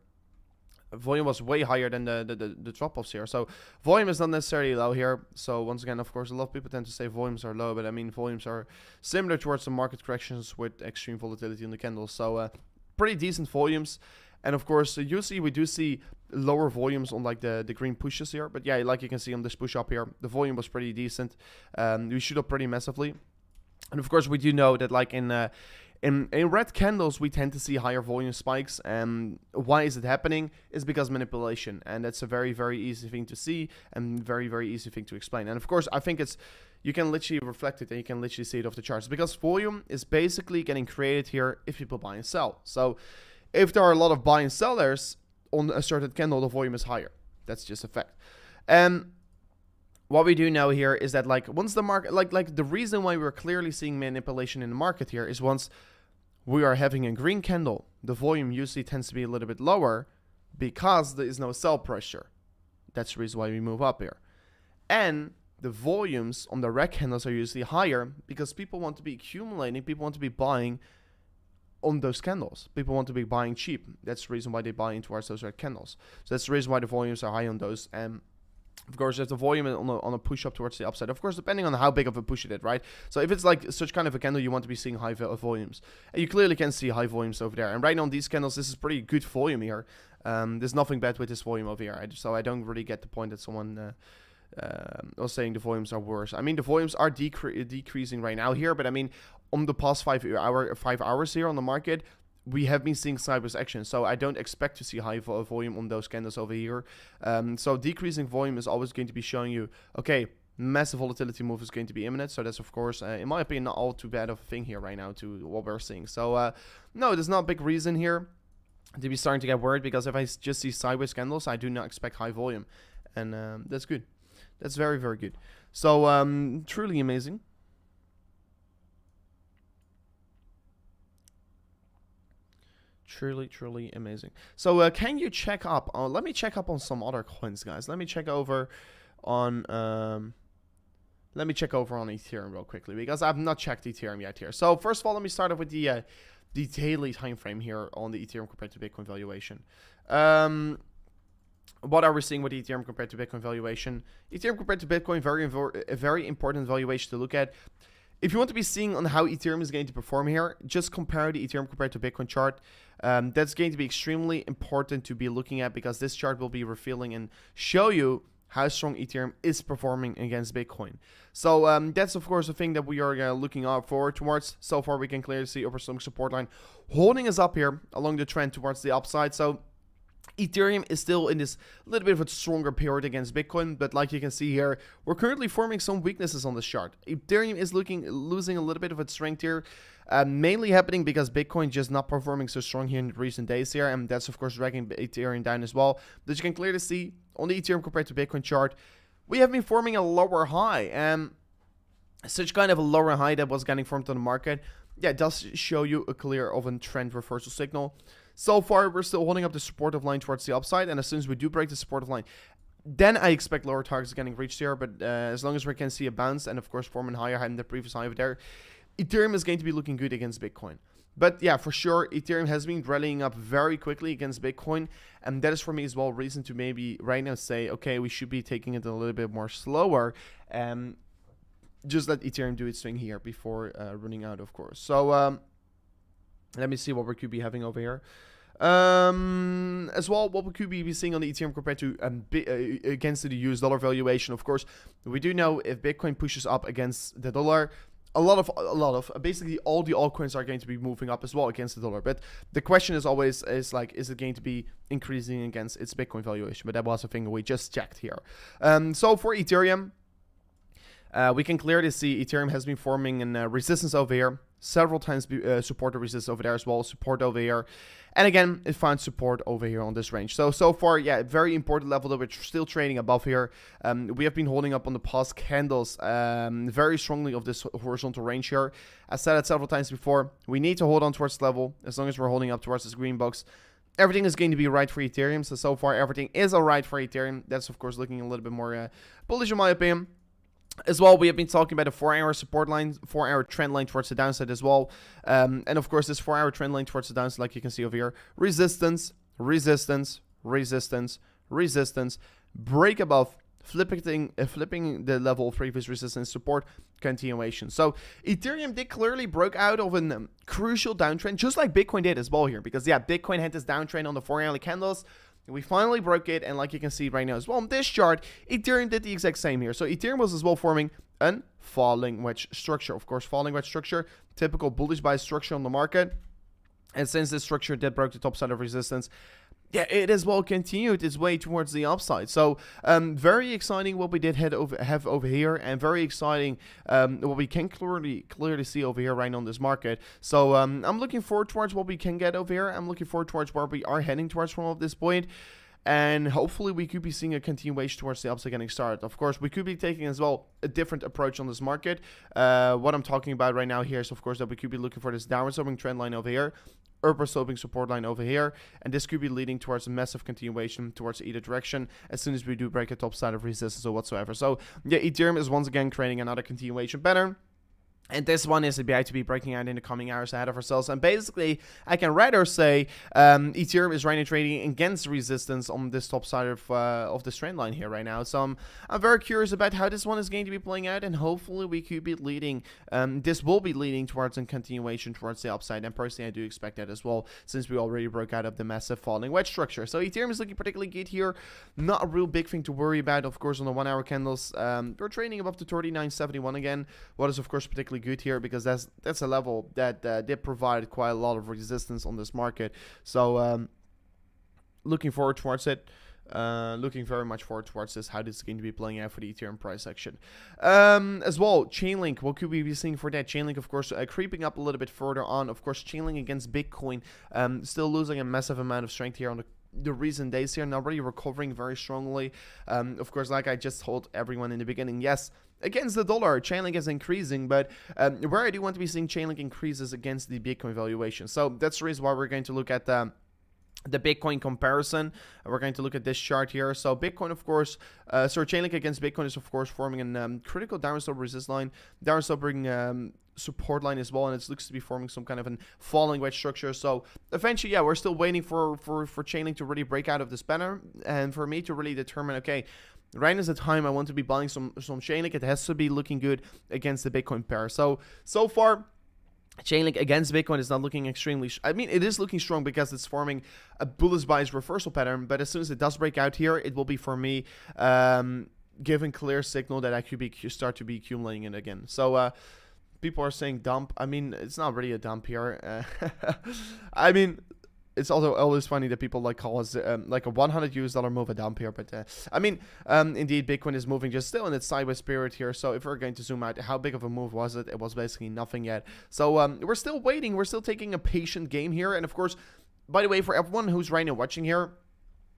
Volume was way higher than the drop-offs here. So volume is not necessarily low here. So once again, of course, a lot of people tend to say volumes are low, but I mean volumes are similar towards the market corrections with extreme volatility in the candles. So pretty decent volumes. And of course, usually we do see lower volumes on like the green pushes here. But yeah, like you can see on this push up here, the volume was pretty decent. We shoot up pretty massively. And of course, we do know that like in red candles, we tend to see higher volume spikes. And why is it happening? It's because manipulation. And that's a very easy thing to see and very easy thing to explain. And of course, I think you can literally reflect it and you can literally see it off the charts. Because volume is basically getting created here if people buy and sell. So if there are a lot of buy and sellers on a certain candle, the volume is higher. That's just a fact. And what we do know here is that like once the market, like the reason why we're clearly seeing manipulation in the market here is once we are having a green candle, the volume usually tends to be a little bit lower because there is no sell pressure. That's the reason why we move up here. And the volumes on the red candles are usually higher because people want to be accumulating, people want to be buying on those candles. People want to be buying cheap. That's the reason why they buy into those red candles. So that's the reason why the volumes are high on those. And of course, there's the volume on a push up towards the upside. Of course, depending on how big of a push it is, right? So if it's like such kind of a candle, you want to be seeing high volumes. And you clearly can see high volumes over there. And right now on these candles, this is pretty good volume here. There's nothing bad with this volume over here. So I don't really get the point that someone was saying the volumes are worse. I mean, the volumes are decreasing right now here, but I mean, on the past 5 hours here on the market, we have been seeing sideways action. So I don't expect to see high volume on those candles over here. So decreasing volume is always going to be showing you, okay, massive volatility move is going to be imminent. So that's, of course, in my opinion, not all too bad of a thing here right now to what we're seeing. So no, there's not a big reason here to be starting to get worried, because if I just see sideways candles, I do not expect high volume. And that's good. That's very good. So truly amazing. Truly amazing. So can you check up on, let me check up on some other coins, guys. Let me check over on Ethereum real quickly, because I've not checked Ethereum yet here. So first of all, let me start off with the daily time frame here on the Ethereum compared to Bitcoin valuation. What are we seeing with Ethereum compared to Bitcoin valuation? Ethereum compared to Bitcoin, a very important valuation to look at. If you want to be seeing on how Ethereum is going to perform here, just compare the Ethereum compared to Bitcoin chart. That's going to be extremely important to be looking at, because this chart will be revealing and show you how strong Ethereum is performing against Bitcoin. So that's of course the thing that we are looking out forward towards. So far we can clearly see upper support line holding us up here along the trend towards the upside. So Ethereum is still in this little bit of a stronger period against Bitcoin, but like you can see here, we're currently forming some weaknesses on this chart. Ethereum is losing a little bit of its strength here, mainly happening because Bitcoin just not performing so strong here in recent days here, and that's of course dragging Ethereum down as well. But you can clearly see on the Ethereum compared to Bitcoin chart, we have been forming a lower high, such kind of a lower high that was getting formed on the market. Yeah, it does show you a clear of a trend reversal signal. So far, we're still holding up the supportive line towards the upside, and as soon as we do break the supportive line, then I expect lower targets getting reached here. But as long as we can see a bounce and of course form a higher high than the previous high over there, Ethereum is going to be looking good against Bitcoin. But yeah, for sure, Ethereum has been rallying up very quickly against Bitcoin, and that is for me as well reason to maybe right now say, okay, we should be taking it a little bit more slower, just let Ethereum do its thing here before running out, of course. So let me see what we could be having over here. As well, what we could be seeing on the Ethereum compared to against the US dollar valuation. Of course, we do know if Bitcoin pushes up against the dollar, a lot of basically all the altcoins are going to be moving up as well against the dollar. But the question is always is it going to be increasing against its Bitcoin valuation? But that was a thing we just checked here. So for Ethereum, we can clearly see Ethereum has been forming a resistance over here. Several times support or resistance over there as well, support over here. And again, it found support over here on this range. So far, yeah, very important level that we're still trading above here. We have been holding up on the past candles very strongly of this horizontal range here. I said it several times before, we need to hold on towards this level. As long as we're holding up towards this green box, everything is going to be right for Ethereum. So far, everything is all right for Ethereum. That's, of course, looking a little bit more bullish in my opinion. As well, we have been talking about a 4-hour support line, 4-hour trend line towards the downside as well. And of course, this 4-hour trend line towards the downside, like you can see over here, resistance, resistance, resistance, resistance, break above, flipping the level of previous resistance, support, continuation. So Ethereum did clearly broke out of a crucial downtrend, just like Bitcoin did as well here, because yeah, Bitcoin had this downtrend on the 4-hourly candles. We finally broke it, and like you can see right now as well on this chart, Ethereum did the exact same here. So Ethereum was as well forming a falling wedge structure. Of course, falling wedge structure, typical bullish buy structure on the market. And since this structure did broke the top side of resistance, yeah, it as well continued its way towards the upside. So very exciting what we did have over here, and very exciting what we can clearly see over here right now on this market. So I'm looking forward towards what we can get over here. I'm looking forward towards where we are heading towards from this point. And hopefully we could be seeing a continuation towards the upside getting started. Of course, we could be taking as well a different approach on this market. What I'm talking about right now here is, of course, that we could be looking for this downward sloping trend line over here, upper sloping support line over here, and this could be leading towards a massive continuation towards either direction as soon as we do break a top side of resistance or whatsoever. So yeah, Ethereum is once again creating another continuation pattern. And this one is about to be breaking out in the coming hours ahead of ourselves. And basically, I can rather say Ethereum is right now trading against resistance on this top side of this trend line here right now. So I'm very curious about how this one is going to be playing out. And hopefully we could be leading, this will be leading towards a continuation towards the upside. And personally, I do expect that as well, since we already broke out of the massive falling wedge structure. So Ethereum is looking particularly good here. Not a real big thing to worry about, of course, on the 1-hour candles. We're trading above the 39.71 again. What is, of course, particularly good here, because that's a level that did provide quite a lot of resistance on this market. So looking forward towards it, looking very much forward towards this, how this is going to be playing out for the Ethereum price action. As well, Chainlink, what could we be seeing for that? Chainlink, of course, creeping up a little bit further on. Of course, Chainlink against Bitcoin, still losing a massive amount of strength here on the recent days here, now already recovering very strongly. Of course, like I just told everyone in the beginning, yes, against the dollar, Chainlink is increasing, but where I do want to be seeing Chainlink increases against the Bitcoin valuation. So that's the reason why we're going to look at the Bitcoin comparison. We're going to look at this chart here. So Bitcoin, of course, Chainlink against Bitcoin is, of course, forming a critical downward resist line, downward support line as well, and it looks to be forming some kind of a falling wedge structure. So eventually, yeah, we're still waiting for Chainlink to really break out of this pattern, and for me to really determine, okay, right is the time I want to be buying some Chainlink. It has to be looking good against the Bitcoin pair. So far, Chainlink against Bitcoin is not looking extremely... I mean, it is looking strong because it's forming a bullish bias reversal pattern, but as soon as it does break out here, it will be, for me, giving clear signal that I could start to be accumulating it again. So, people are saying dump. I mean, it's not really a dump here. I mean... It's also always funny that people call us like a $100 move a dump here, but I mean, indeed, Bitcoin is moving just still in its sideways period here. So if we're going to zoom out, how big of a move was it? It was basically nothing yet. So we're still waiting. We're still taking a patient game here. And of course, by the way, for everyone who's right now watching here,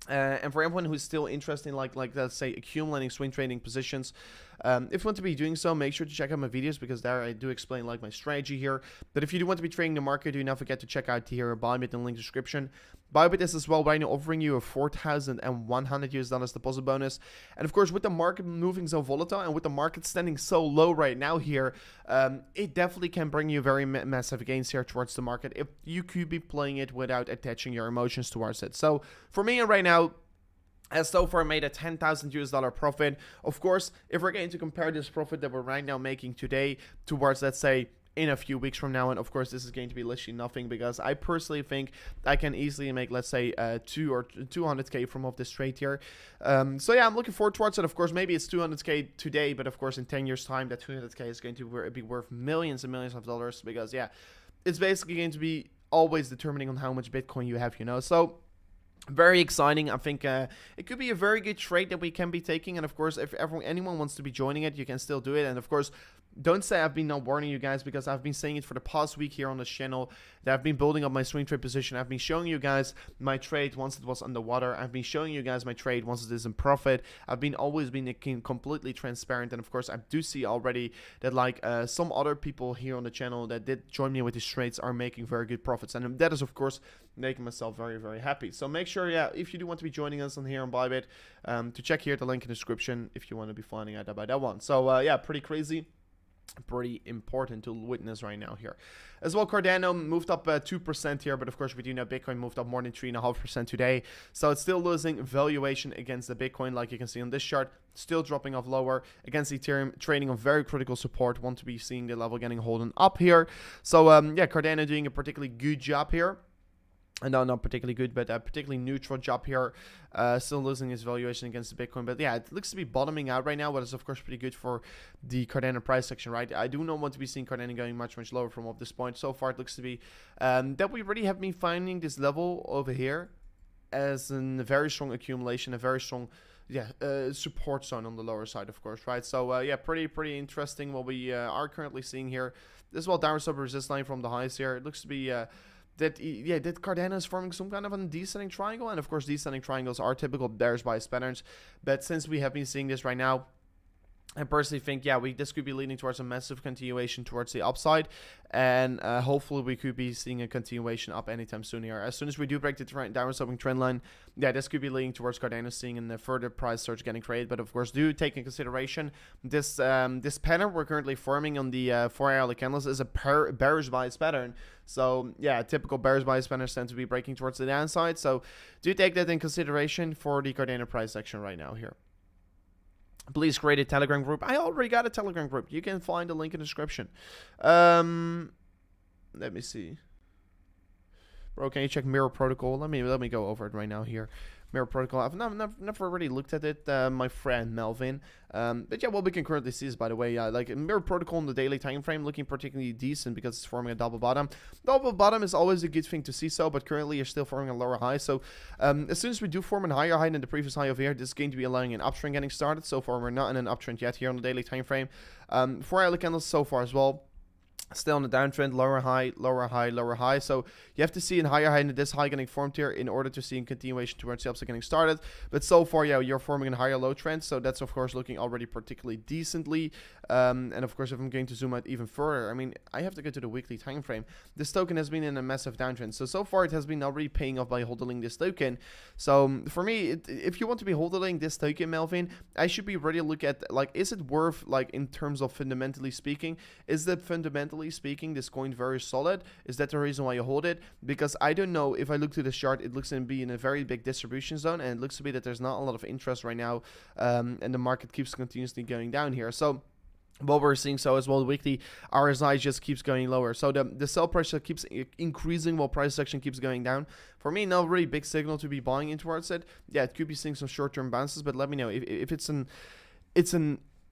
and for everyone who's still interested in like let's say accumulating swing trading positions, if you want to be doing so, make sure to check out my videos, because there I do explain my strategy here. But if you do want to be trading the market, do not forget to check out here BYBIT in the link description. BYBIT is as well right now offering you a $4,100 deposit bonus. And of course, with the market moving so volatile and with the market standing so low right now here, it definitely can bring you very massive gains here towards the market if you could be playing it without attaching your emotions towards it. So for me right now, has so far made a $10,000 profit. Of course, if we're going to compare this profit that we're right now making today towards, let's say, in a few weeks from now, and of course this is going to be literally nothing, because I personally think I can easily make, let's say, 200k from off this trade here. So yeah, I'm looking forward towards it. Of course, maybe it's 200k today, but of course in 10 years time that 200k is going to be worth millions and millions of dollars, because yeah, it's basically going to be always determining on how much Bitcoin you have, you know. So very exciting. I think it could be a very good trade that we can be taking. And of course, if anyone wants to be joining it, you can still do it. And of course, don't say I've been not warning you guys, because I've been saying it for the past week here on this channel, that I've been building up my swing trade position. I've been showing you guys my trade once it was underwater. I've been showing you guys my trade once it is in profit. I've been always been completely transparent. And of course, I do see already that some other people here on the channel that did join me with these trades are making very good profits. And that is, of course, making myself very, very happy. So make sure, yeah, if you do want to be joining us on here on BYBIT, to check here the link in the description if you want to be finding out about that one. So yeah, pretty crazy. Pretty important to witness right now here. As well, Cardano moved up 2% here, but of course we do know Bitcoin moved up more than 3.5% today, so it's still losing valuation against the Bitcoin, like you can see on this chart. Still dropping off lower against Ethereum, trading on very critical support. Want to be seeing the level getting holding up here. So yeah, Cardano doing a particularly good job here. No, not particularly good, but a particularly neutral job here. Still losing its valuation against the Bitcoin. But yeah, it looks to be bottoming out right now, what is of course pretty good for the Cardano price section, right? I do not want to be seeing Cardano going much lower from up this point. So far, it looks to be that we really have been finding this level over here as a very strong accumulation, a very strong support zone on the lower side, of course, right? So yeah, pretty interesting what we are currently seeing here. This is well downward sub resist line from the highs here. It looks to be that Cardano is forming some kind of a descending triangle, and of course descending triangles are typical bearish bias patterns. But since we have been seeing this right now, I personally think, yeah, this could be leading towards a massive continuation towards the upside, and hopefully we could be seeing a continuation up anytime soon here. As soon as we do break the downward sloping trend line, yeah, this could be leading towards Cardano seeing a further price surge getting created. But of course, do take in consideration this this pattern we're currently forming on the 4-hourly candles is a bearish bias pattern. So yeah, typical bearish bias patterns tend to be breaking towards the downside. So do take that in consideration for the Cardano price action right now here. Please create a Telegram group. I already got a Telegram group. You can find the link in the description. Let me see. Bro, can you check Mirror Protocol? Let me go over it right now here. Mirror Protocol. I've never really looked at it. My friend Melvin. But yeah, what we can currently see is, by the way, like Mirror Protocol in the daily time frame looking particularly decent because it's forming a double bottom. Double bottom is always a good thing to see, so, but currently you're still forming a lower high. So as soon as we do form a higher high than the previous high over here, this is going to be allowing an uptrend getting started. So far, we're not in an uptrend yet here on the daily time frame. 4-hourly candles so far as well. Still on the downtrend, lower high, lower high, lower high. So you have to see a higher high than this high getting formed here in order to see a continuation towards the upside getting started. But so far, yeah, you're forming a higher low trend. So that's, of course, looking already particularly decently. And of course, if I'm going to zoom out even further, I mean, I have to go to the weekly time frame. This token has been in a massive downtrend. So far, it has been already paying off by hodling this token. So for me, if you want to be hodling this token, Melvin, I should be ready to look at, like, is it worth, like, in terms of fundamentally speaking, is that fundamentally speaking this coin very solid? Is that the reason why you hold it? Because I don't know, if I look to the chart, it looks to be in a very big distribution zone, and it looks to be that there's not a lot of interest right now, and the market keeps continuously going down here. So what we're seeing, so as well, the weekly RSI just keeps going lower. So the sell pressure keeps increasing while price action keeps going down. For me, not really big signal to be buying in towards it. Yeah, it could be seeing some short-term bounces, but let me know if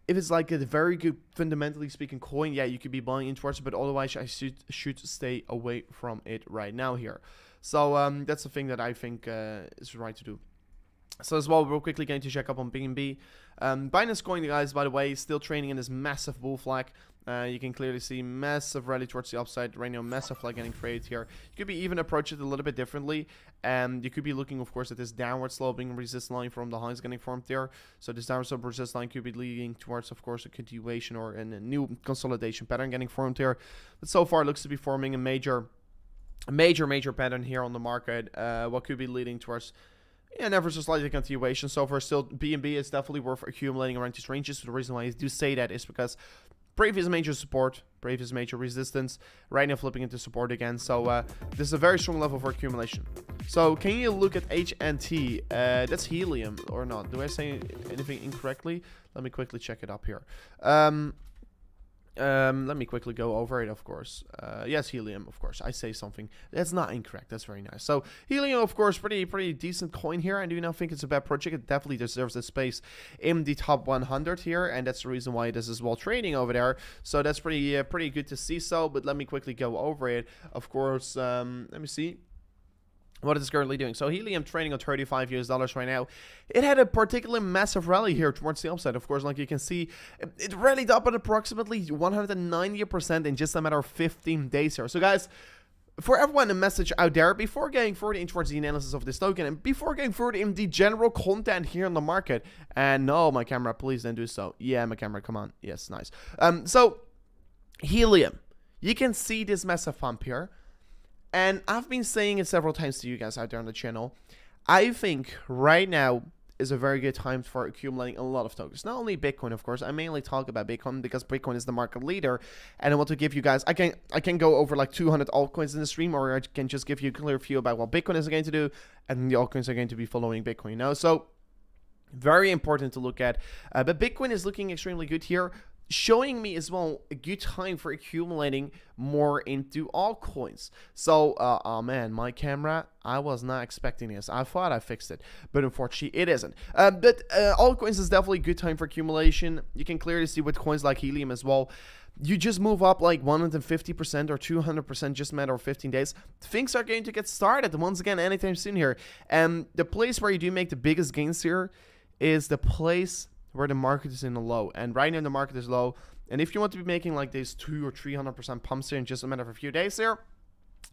it's like a very good, fundamentally speaking, coin, yeah, you could be buying in towards it, but otherwise I should stay away from it right now here. So that's the thing that I think is right to do. So as well, we're quickly going to check up on BNB. Binance Coin, guys, by the way, is still trading in this massive bull flag. You can clearly see massive rally towards the upside right now, massive flag getting created here. You could be even approach it a little bit differently, and you could be looking, of course, at this downward sloping resistance line from the highs getting formed there. So this downward sloping resistance line could be leading towards, of course, a continuation or a new consolidation pattern getting formed here. But so far, it looks to be forming a major pattern here on the market. What could be leading towards, yeah, never so slightly continuation. So far, still, BNB is definitely worth accumulating around these ranges. So the reason why I do say that is because previous major support, previous major resistance, right now flipping into support again. So this is a very strong level for accumulation. So can you look at HNT? That's Helium or not? Do I say anything incorrectly? Let me quickly check it up here. Let me quickly go over it, of course. Yes, Helium, of course. I say something that's not incorrect. That's very nice. So Helium, of course, pretty decent coin here. I do not think it's a bad project. It definitely deserves a space in the top 100 here, and that's the reason why this is well trading over there. So that's pretty good to see. So, but let me quickly go over it. Of course, let me see what it's currently doing. So Helium trading on $35 right now. It had a particularly massive rally here towards the upside. Of course, like you can see, it rallied up at approximately 190% in just a matter of 15 days here. So guys, for everyone, a message out there before going further in towards the analysis of this token and before going further in the general content here in the market. And no, my camera, please don't do so. Yeah, my camera, come on. Yes, nice. So Helium, you can see this massive pump here. And I've been saying it several times to you guys out there on the channel. I think right now is a very good time for accumulating a lot of tokens. Not only Bitcoin, of course. I mainly talk about Bitcoin because Bitcoin is the market leader. And I want to give you guys, I can go over like 200 altcoins in the stream, or I can just give you a clear view about what Bitcoin is going to do, and the altcoins are going to be following Bitcoin, you know? So very important to look at. But Bitcoin is looking extremely good here, showing me as well a good time for accumulating more into altcoins. So oh man, my camera, I was not expecting this. I thought I fixed it, but unfortunately it isn't. But altcoins is definitely a good time for accumulation. You can clearly see with coins like Helium as well, you just move up like 150% or 200% just a matter of 15 days. Things are going to get started once again anytime soon here. And the place where you do make the biggest gains here is the place where the market is in a low, and right now the market is low. And if you want to be making like these 200 or 300% pumps here in just a matter of a few days here,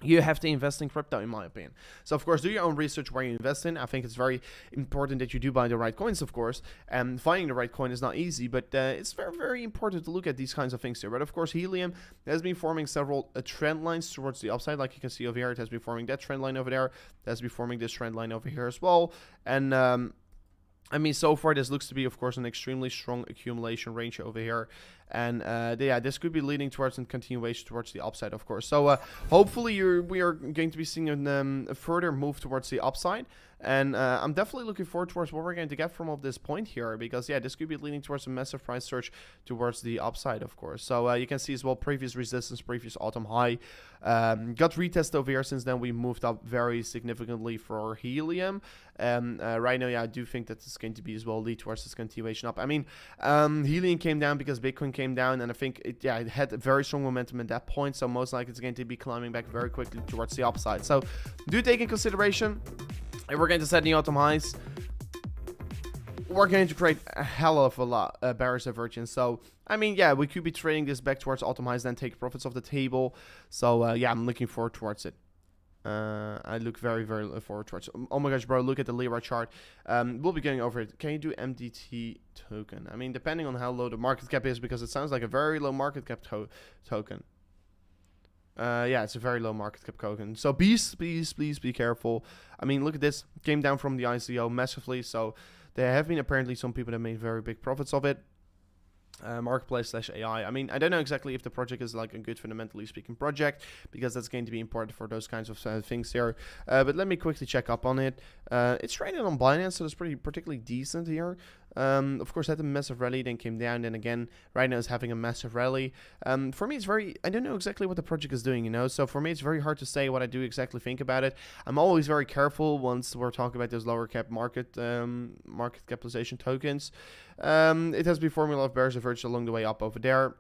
you have to invest in crypto, in my opinion. So of course, do your own research where you invest in. I think it's very important that you do buy the right coins, of course, and finding the right coin is not easy, but it's very important to look at these kinds of things here. But of course, Helium has been forming several trend lines towards the upside, like you can see over here. It has been forming that trend line over there, it has been forming this trend line over here as well. And I mean, so far, this looks to be, of course, an extremely strong accumulation range over here. And, yeah, this could be leading towards a continuation towards the upside, of course. So, hopefully, we are going to be seeing a further move towards the upside. And I'm definitely looking forward towards what we're going to get from this point here. Because, yeah, this could be leading towards a massive price surge towards the upside, of course. So, you can see as well previous resistance, previous autumn high. Got retest over here. Since then, we moved up very significantly for Helium. Right now, yeah, I do think that it's going to be as well lead towards this continuation up. I mean, Helium came down because Bitcoin came down, and I think it had a very strong momentum at that point. So most likely it's going to be climbing back very quickly towards the upside. So do take in consideration if we're going to set new autumn highs. we're going to create a hell of a lot bearish divergence. So I mean, yeah, we could be trading this back towards all-time highs, then take profits off the table. So yeah, I'm looking forward towards it. I look very, very forward towards it. Oh my gosh, bro, look at the Lira chart. We'll be going over it. Can you do MDT token? I mean, depending on how low the market cap is, because it sounds like a very low market cap token. Yeah, it's a very low market cap token. So please be careful. I mean, look at this. Came down from the ICO massively. So there have been apparently some people that made very big profits of it. Marketplace/AI. I mean, I don't know exactly if the project is like a good fundamentally speaking project, because that's going to be important for those kinds of things here. But let me quickly check up on it. It's traded on Binance, so it's particularly decent here. Of course, had a massive rally, then came down, then again, right now is having a massive rally. For me, it's I don't know exactly what the project is doing, you know, so for me, it's very hard to say what I do exactly think about it. I'm always very careful once we're talking about those lower cap market capitalization tokens. It has been formula of bearish divergence along the way up over there.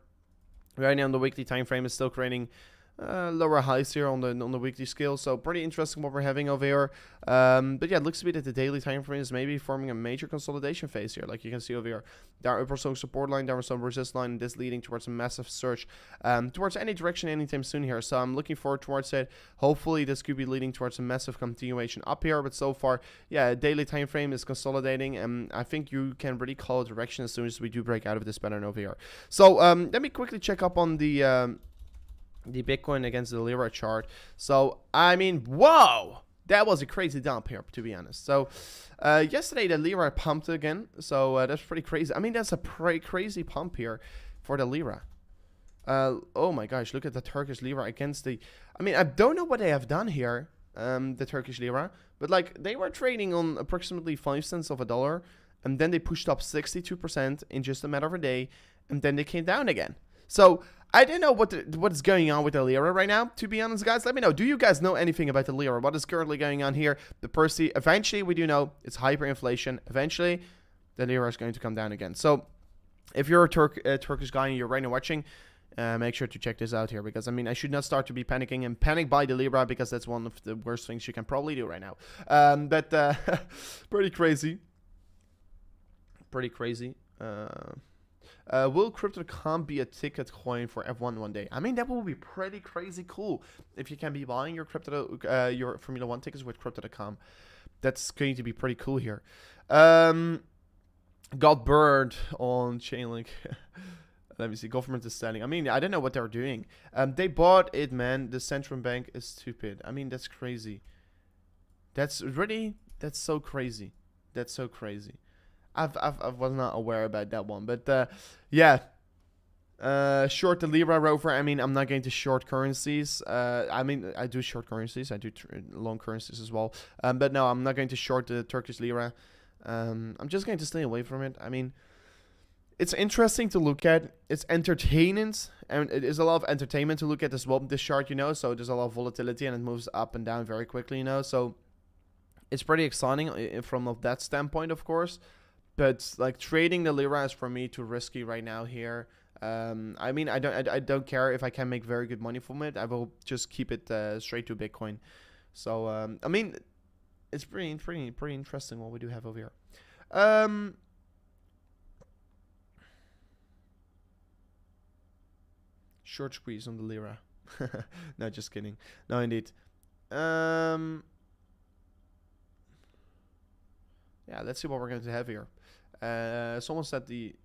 Right now on the weekly time frame is still creating lower highs here on the weekly scale, so pretty interesting what we're having over here. But yeah, it looks to be that the daily time frame is maybe forming a major consolidation phase here, like you can see over here. There was some support line, there was some resist line, and this leading towards a massive surge towards any direction anytime soon here. So I'm looking forward towards it. Hopefully this could be leading towards a massive continuation up here, but so far, yeah, daily time frame is consolidating, and I think you can really call a direction as soon as we do break out of this pattern over here. So let me quickly check up on the Bitcoin against the Lira chart. So I mean, whoa, that was a crazy dump here, to be honest. So yesterday the Lira pumped again, so that's pretty crazy. I mean, that's a pretty crazy pump here for the Lira. Oh my gosh, look at the Turkish Lira against the, I mean, I don't know what they have done here, the Turkish Lira, but like they were trading on approximately 5 cents of a dollar, and then they pushed up 62% in just a matter of a day, and then they came down again. So I don't know what is going on with the Lira right now, to be honest, guys. Let me know. Do you guys know anything about the Lira? What is currently going on here? The Percy, eventually we do know it's hyperinflation. Eventually the Lira is going to come down again. So if you're a Turkish guy and you're right now watching, make sure to check this out here, because I mean, I should not start to be panicking and panic buy the Lira, because that's one of the worst things you can probably do right now. But pretty crazy. Pretty crazy. Will Crypto.com be a ticket coin for F1 one day? I mean, that will be pretty crazy cool if you can be buying your your Formula 1 tickets with Crypto.com. That's going to be pretty cool here. Got burned on Chainlink. Let me see. Government is selling. I mean, I don't know what they're doing. They bought it, man. The central bank is stupid. I mean, that's crazy. That's so crazy. That's so crazy. I was not aware about that one, but yeah. Short the Lira rover. I mean, I'm not going to short currencies. I mean, I do short currencies. I do long currencies as well. But no, I'm not going to short the Turkish Lira. I'm just going to stay away from it. I mean, it's interesting to look at. It's entertainment, and it is a lot of entertainment to look at as well. This chart, you know, so there's a lot of volatility and it moves up and down very quickly, you know. So it's pretty exciting from that standpoint, of course. But like trading the Lira is for me too risky right now here. I mean, I don't care if I can make very good money from it. I will just keep it straight to Bitcoin. So I mean, it's pretty interesting what we do have over here. Short squeeze on the Lira. No, just kidding. No, indeed. Yeah, let's see what we're going to have here. Someone said the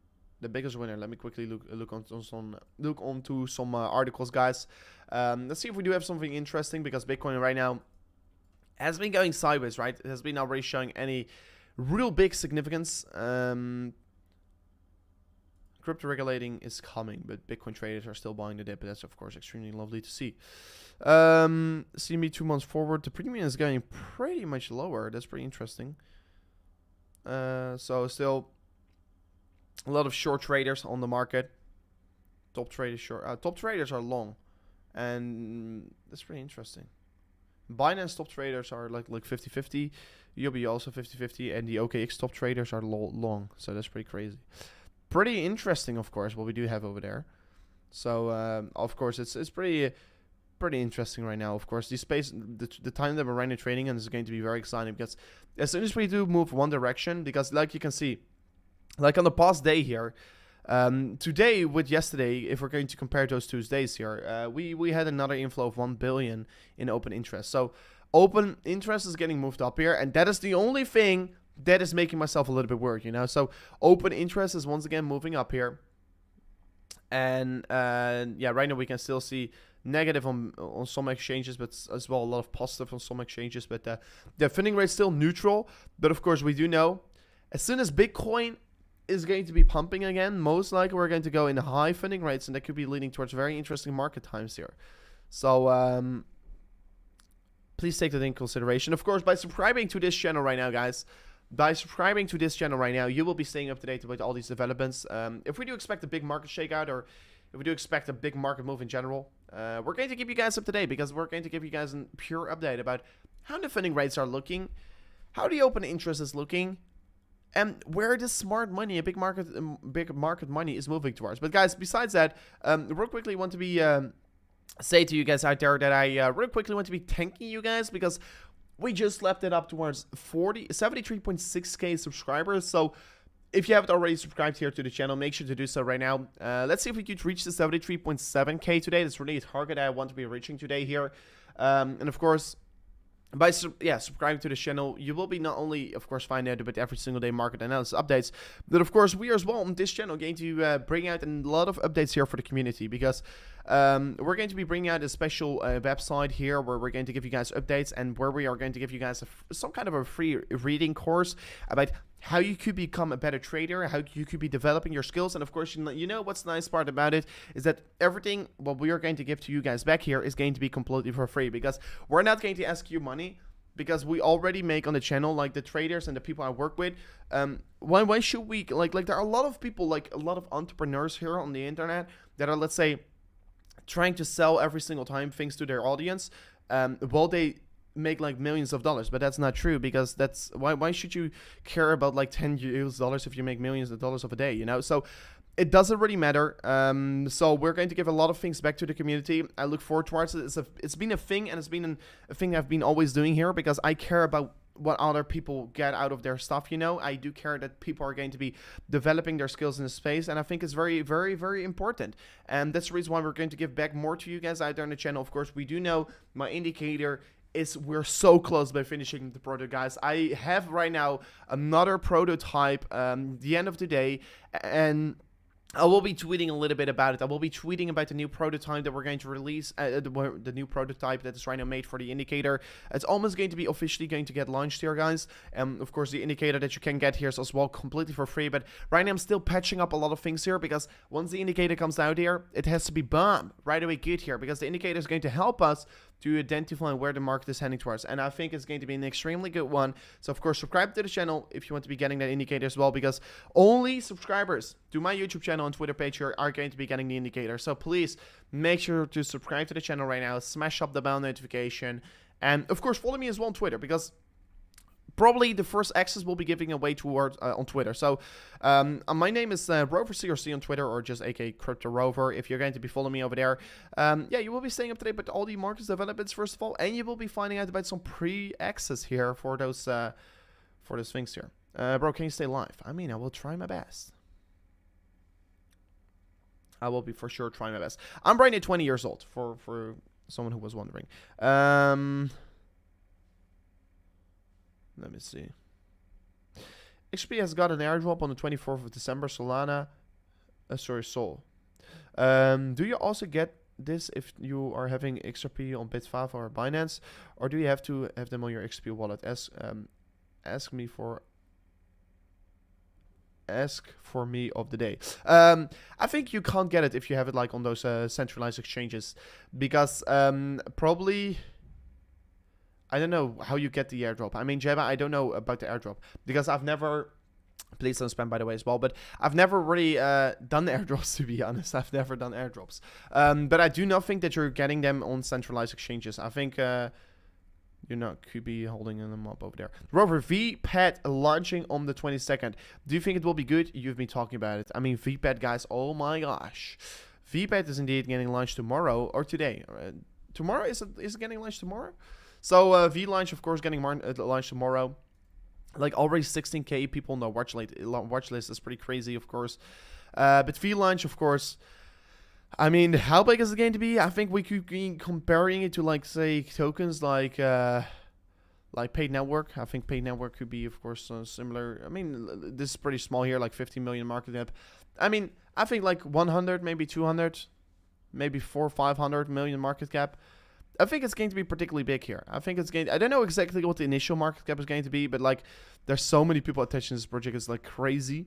biggest winner. Let me quickly look onto some articles, guys. Let's see if we do have something interesting, because Bitcoin right now has been going sideways, right? It has been not really showing any real big significance. Crypto regulating is coming, but Bitcoin traders are still buying the dip. But that's of course extremely lovely to see. CME 2 months forward, the premium is going pretty much lower. That's pretty interesting. So still a lot of short traders on the market. Top traders short. Top traders are long, and that's pretty interesting. Binance top traders are like 50-50. UB also 50-50, and the OKX top traders are long. So that's pretty crazy. Pretty interesting, of course, what we do have over there. So of course it's pretty interesting right now. Of course, the time that we're running trading and is going to be very exciting, because as soon as we do move one direction, because like you can see, like on the past day here, today with yesterday, if we're going to compare those 2 days here, we had another inflow of 1 billion in open interest. So open interest is getting moved up here, and that is the only thing that is making myself a little bit worried, you know. So open interest is once again moving up here, and yeah, right now we can still see negative on some exchanges, but as well a lot of positive on some exchanges. But the funding rate is still neutral. But of course, we do know as soon as Bitcoin is going to be pumping again, most likely we're going to go in high funding rates, and that could be leading towards very interesting market times here. So please take that in consideration. Of course, by subscribing to this channel right now, guys, you will be staying up to date about all these developments. If we do expect a big market shakeout, or if we do expect a big market move in general, we're going to keep you guys up to date, because we're going to give you guys a pure update about how the funding rates are looking, how the open interest is looking, and where the smart money, a big market money is moving towards. But guys, besides that, real quickly want to be say to you guys out there that I real quickly want to be thanking you guys, because we just leapt it up towards 73.6k subscribers. So if you haven't already subscribed here to the channel, make sure to do so right now. Let's see if we could reach the 73.7k today. That's really a target I want to be reaching today here. And of course, by subscribing to the channel, you will be not only, of course, find out about every single day market analysis updates, but of course, we are as well on this channel going to bring out a lot of updates here for the community, because we're going to be bringing out a special website here where we're going to give you guys updates, and where we are going to give you guys some kind of a free reading course about how you could become a better trader, how you could be developing your skills. And of course, you know what's the nice part about it is that everything what we are going to give to you guys back here is going to be completely for free, because we're not going to ask you money, because we already make on the channel, like the traders and the people I work with. Why should we, like there are a lot of people, like a lot of entrepreneurs here on the internet that are, let's say, trying to sell every single time things to their audience, while they make like millions of dollars. But that's not true, because that's why should you care about like $10 if you make millions of dollars of a day, you know? So it doesn't really matter. So we're going to give a lot of things back to the community. I look forward towards it. It's been a thing, and it's been a thing I've been always doing here, because I care about what other people get out of their stuff, you know. I do care that people are going to be developing their skills in the space, and I think it's very, very, very important. And that's the reason why we're going to give back more to you guys out there on the channel. Of course, we do know my indicator is we're so close by finishing the product, guys. I have right now another prototype the end of the day, and I will be tweeting a little bit about it. I will be tweeting about the new prototype that we're going to release, the new prototype that is right now made for the indicator. It's almost going to be officially going to get launched here, guys. Of course, the indicator that you can get here is as well completely for free. But right now, I'm still patching up a lot of things here, because once the indicator comes out here, it has to be bomb right away good here, because the indicator is going to help us to identify where the market is heading towards. And I think it's going to be an extremely good one. So, of course, subscribe to the channel if you want to be getting that indicator as well, because only subscribers to my YouTube channel and Twitter page here are going to be getting the indicator. So please make sure to subscribe to the channel right now, smash up the bell notification, and of course follow me as well on Twitter, because probably the first access will be giving away towards on Twitter. So my name is RoverCRC on Twitter, or just aka Crypto Rover, if you're going to be following me over there. Yeah, you will be staying up to date with all the market developments first of all, and you will be finding out about some pre-access here for those things here. Bro, can you stay live? I mean, I will try my best. I will be for sure trying my best. I'm right at 20 years old, for someone who was wondering. Let me see. XP has got an airdrop on the 24th of December. Solana. Sol. Do you also get this if you are having XRP on Bitfinex or Binance? Or do you have to have them on your XP wallet? Ask for me of the day. I think you can't get it if you have it like on those centralized exchanges, because probably, I don't know how you get the airdrop. I mean, Jeba, I don't know about the airdrop, because I've never, please don't spam by the way as well, but I've never really done airdrops, to be honest. I've never done airdrops. But I do not think that you're getting them on centralized exchanges. I think you're not could be holding them up over there. Rover, VPAD launching on the 22nd. Do you think it will be good? You've been talking about it. I mean, VPAD, guys, oh my gosh. VPAD is indeed getting launched tomorrow or today. Tomorrow? Is it getting launched tomorrow? So VLaunch, of course, getting launched tomorrow. Like already 16k people on the watch list is pretty crazy, of course. But VLaunch, of course. I mean, how big is it going to be? I think we could be comparing it to, like, say, tokens like Paid Network. I think Paid Network could be, of course, similar. I mean, this is pretty small here, like 50 million market cap. I mean, I think like 100, maybe 200, maybe 500 million market cap. I think it's going to be particularly big here. I think it's going I don't know exactly what the initial market cap is going to be, but like there's so many people attached to this project. It's like crazy.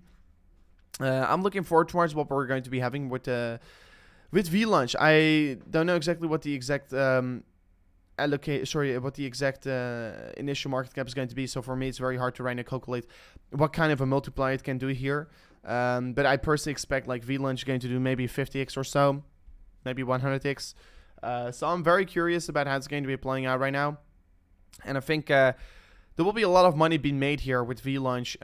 I'm looking forward towards what we're going to be having with VLaunch. I don't know exactly what the exact initial market cap is going to be. So for me, it's very hard to right now calculate what kind of a multiplier it can do here. But I personally expect like VLaunch is going to do maybe 50x or so, maybe 100x. So I'm very curious about how it's going to be playing out right now. And I think there will be a lot of money being made here with VLaunch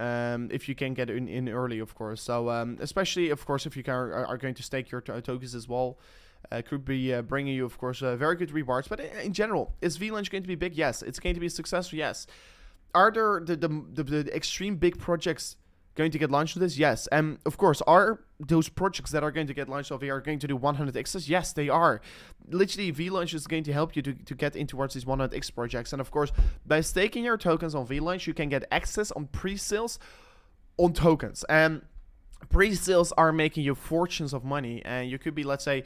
if you can get in early, of course. So especially, of course, if you are going to stake your tokens as well. Could be bringing you, of course, very good rewards. But in general, is VLaunch going to be big? Yes. It's going to be successful? Yes. Are there the extreme big projects going to get launched with this? Yes. And of course, are those projects that are going to get launched over here are going to do 100x's? Yes, they are. Literally, VLaunch is going to help you to get in towards these 100x projects. And of course, by staking your tokens on VLaunch, you can get access on pre-sales on tokens. And pre-sales are making you fortunes of money, and you could be, let's say,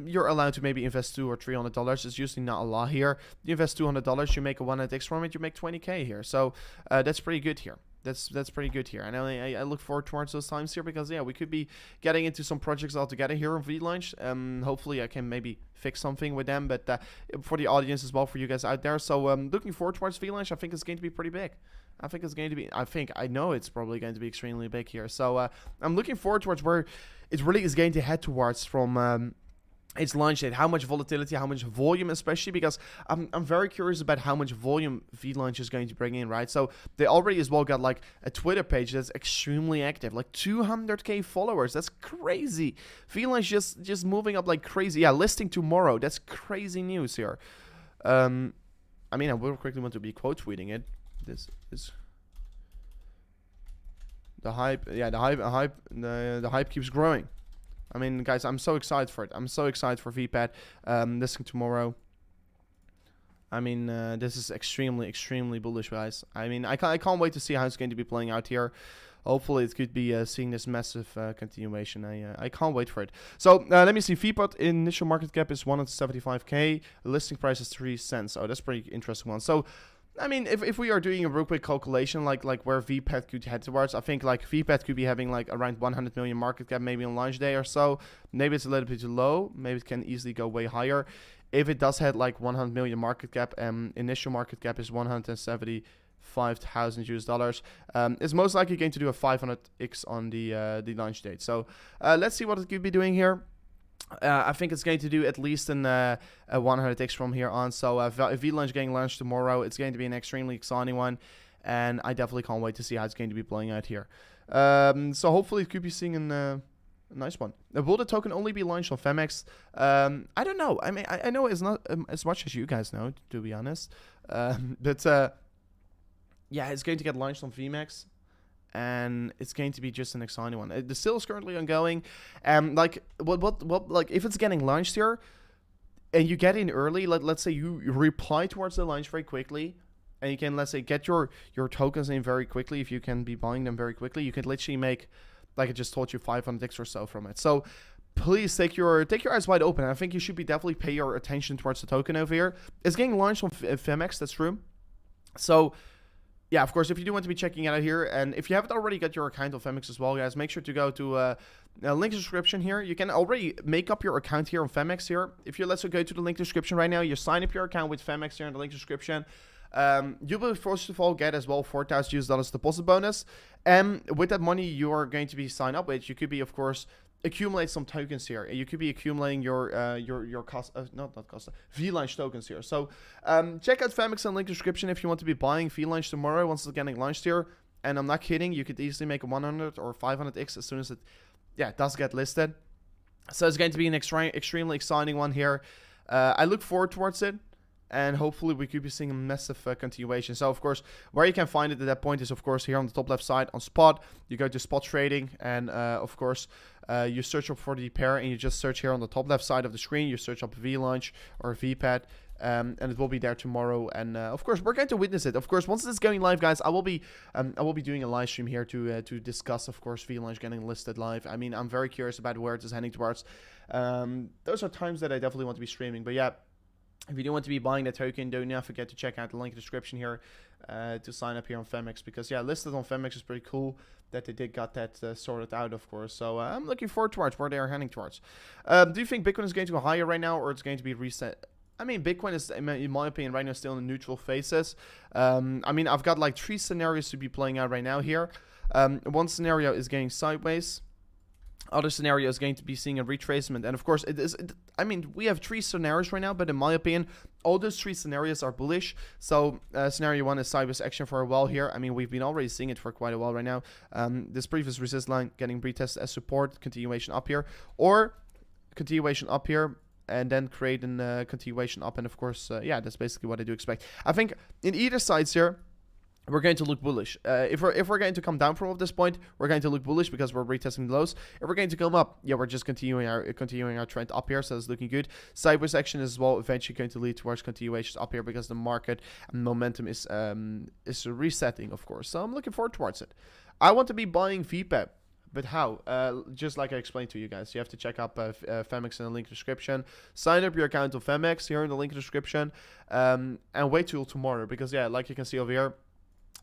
you're allowed to maybe invest $200 or $300. It's usually not a lot here. You invest $200, you make a 100x from it, you make 20k here. So that's pretty good here. That's pretty good here. And I look forward towards those times here because, yeah, we could be getting into some projects all together here on VLaunch. Hopefully I can maybe fix something with them, but for the audience as well, for you guys out there. So looking forward towards VLaunch. I think it's going to be pretty big. I know it's probably going to be extremely big here. So I'm looking forward towards where it really is going to head towards from its launch date. How much volatility, how much volume, especially because I'm very curious about how much volume VLaunch is going to bring in, right? So they already as well got like a Twitter page that's extremely active, like 200k followers. That's crazy. VLaunch just moving up like crazy. Yeah, listing tomorrow. That's crazy news here. I mean, I will quickly want to be quote tweeting it. This is the hype. Yeah, the hype keeps growing. I mean, guys, I'm so excited for it. I'm so excited for VPAD. Listing tomorrow. I mean, this is extremely bullish, guys. I mean, I can't wait to see how it's going to be playing out here. Hopefully, it could be seeing this massive continuation. I can't wait for it. So, let me see. VPAD initial market cap is 175k. The listing price is 3 cents. Oh, that's a pretty interesting one. So, I mean, if we are doing a real quick calculation, like where VPAD could head towards, I think like VPAD could be having like around 100 million market cap maybe on launch day or so. Maybe it's a little bit too low. Maybe it can easily go way higher. If it does hit like 100 million market cap, initial market cap is 175,000 US dollars. It's most likely going to do a 500x on the launch date. So let's see what it could be doing here. I think it's going to do at least a 100x from here on. So if VLaunch getting launched tomorrow, it's going to be an extremely exciting one. And I definitely can't wait to see how it's going to be playing out here. So hopefully it could be seeing a nice one. Will the token only be launched on VPAD? I don't know. I mean, I know it's not as much as you guys know, to be honest. But yeah, it's going to get launched on VPAD. And it's going to be just an exciting one. The sale is currently ongoing. Like what like if it's getting launched here, and you get in early, let's say you reply towards the launch very quickly, and you can, let's say, get your tokens in very quickly. If you can be buying them very quickly, you can literally make, like I just told you, 500x or so from it. So please take your eyes wide open. I think you should be definitely pay your attention towards the token over here. It's getting launched on VPAD. That's true. So yeah, of course, if you do want to be checking it out here, and if you haven't already got your account on VPAD as well, guys, make sure to go to a link description here. You can already make up your account here on VPAD here. If you, let's go to the link description right now, you sign up your account with VPAD here in the link description. You will first of all get as well 4,000 US dollars deposit bonus, and with that money you are going to be signed up with, you could be, of course, accumulate some tokens here. You could be accumulating your cost, VLaunch tokens here. So check out VPAD in the link description if you want to be buying VLaunch tomorrow once it's getting launched here. And I'm not kidding, you could easily make a 100 or 500x as soon as it does get listed. So it's going to be an extremely exciting one here. I look forward towards it. and hopefully we could be seeing a massive continuation. So of course, where you can find it at that point is of course here on the top left side on spot. You go to spot trading, and of course you search up for the pair, and you just search here on the top left side of the screen. You search up VLaunch or VPAD. And it will be there tomorrow, and of course we're going to witness it. Of course, once it's going live, guys, I will be doing a live stream here to discuss, of course, VLaunch getting listed live. I mean, I'm very curious about where it is heading towards. Those are times that I definitely want to be streaming. But yeah, if you do want to be buying the token, don't not forget to check out the link in the description here to sign up here on Femex, because yeah, listed on Femex is pretty cool that they did got that sorted out, of course. So I'm looking forward towards where they are heading towards. Do you think Bitcoin is going to go higher right now, or it's going to be reset? I mean, Bitcoin is, in my opinion, right now still in neutral phases. I mean, I've got like 3 scenarios to be playing out right now here. One scenario is going sideways. Other scenario is going to be seeing a retracement. And of course, I mean, we have 3 scenarios right now, but in my opinion, all those 3 scenarios are bullish. So scenario 1 is sideways action for a while here. I mean, we've been already seeing it for quite a while right now. This previous resist line getting retested as support, continuation up here, or continuation up here, and then create a continuation up. And of course, yeah, that's basically what I do expect. I think in either sides here, we're going to look bullish. If we're going to come down from this point, we're going to look bullish because we're retesting the lows. If we're going to come up, yeah, we're just continuing our trend up here, so it's looking good. Sideways action as well, eventually going to lead towards continuations up here because the market and momentum is resetting, of course. So I'm looking forward towards it. I want to be buying VPAD. But how? Just like I explained to you guys, you have to check up Femex in the link description. Sign up your account on Femex here in the link description, and wait till tomorrow, because yeah, like you can see over here,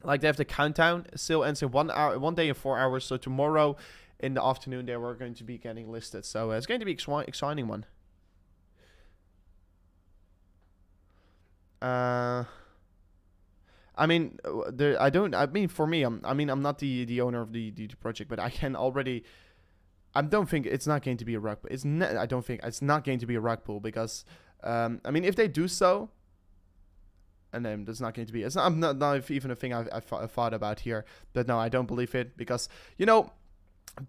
like they have the countdown still ends in 1 hour, 1 day and 4 hours. So tomorrow in the afternoon, they were going to be getting listed. So it's going to be exciting one. I mean, for me, I'm not the owner of the project, but I can already. I don't think it's not going to be a rug. I don't think it's not going to be a rug pull, because, I mean, if they do so, and then there's not going to be. It's not even a thing I thought about here. But no, I don't believe it, because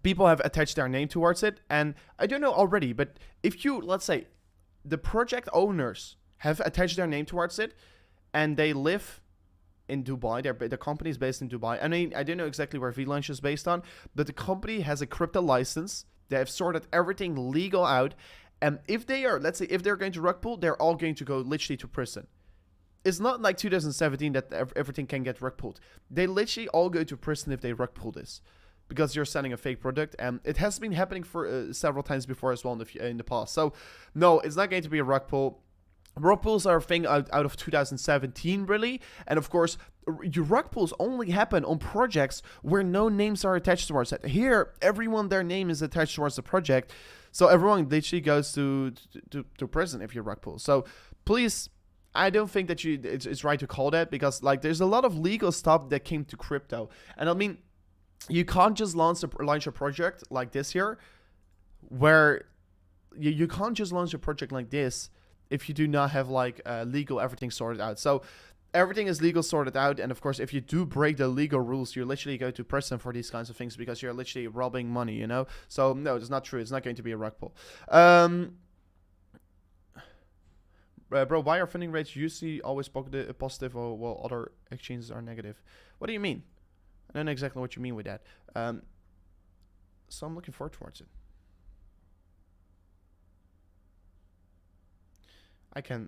people have attached their name towards it, and I don't know already. But if you, let's say, the project owners have attached their name towards it, and they live in Dubai, the company is based in Dubai. I mean, I don't know exactly where VLaunch is based on, but the company has a crypto license. They have sorted everything legal out, and if they are, let's say, if they're going to rug pull, they're all going to go literally to prison. It's not like 2017 that everything can get rug pulled. They literally all go to prison if they rug pull this, because you're selling a fake product, and it has been happening for several times before as well in the past. So no, it's not going to be a rug pull. Rug pulls are a thing out of 2017, really. And of course, your rug pulls only happen on projects where no names are attached towards it. Here, their name is attached towards the project. So everyone literally goes to prison if you rug pull. So please, I don't think that it's right to call that, because like there's a lot of legal stuff that came to crypto. And I mean, you can't just launch a project like this here, where you can't just launch a project like this if you do not have like legal everything sorted out. So everything is legal sorted out, and of course, if you do break the legal rules, you literally go to prison for these kinds of things, because you're literally robbing money, So no, it's not true. It's not going to be a rug pull. Bro, why are funding rates usually always positive while other exchanges are negative? What do you mean? I don't know exactly what you mean with that. So I'm looking forward towards it.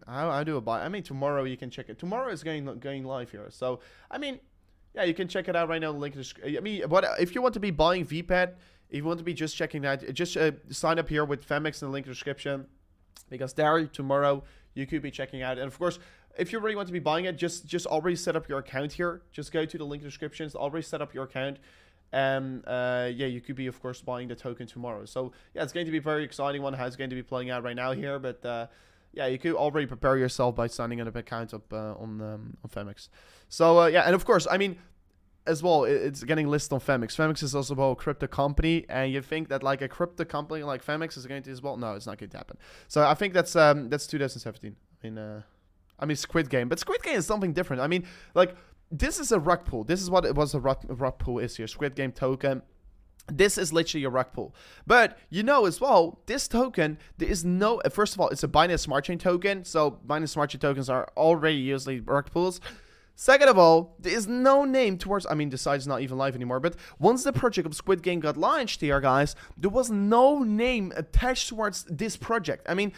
I'll do a buy. I mean, tomorrow you can check it. Tomorrow is going live here. So, I mean, yeah, you can check it out right now. Link. I mean, if you want to be buying VPAD, if you want to be just checking that, just sign up here with Femex in the link description, because there tomorrow you could be checking out. And of course, if you really want to be buying it, just already set up your account here. Just go to the link descriptions, already set up your account. Yeah, you could be, of course, buying the token tomorrow. So, yeah, it's going to be a very exciting one. How it's going to be playing out right now here. But, yeah, you could already prepare yourself by signing an account up on Femex. So, yeah, and of course, I mean, as well, it's getting listed on Femex. Femex is also a crypto company, and you think that like a crypto company like Femex is going to as well? No, it's not going to happen. So I think that's 2017. I mean Squid Game, but Squid Game is something different. I mean, like, this is a rug pull. This is what it was. A rug pull is here. Squid Game token. This is literally a rug pull. But you know as well, this token, there is no, first of all, it's a Binance Smart Chain token. So Binance Smart Chain tokens are already usually rug pulls. Second of all, there is no name towards, I mean, the site is not even live anymore, but once the project of Squid Game got launched here, guys, there was no name attached towards this project. I mean,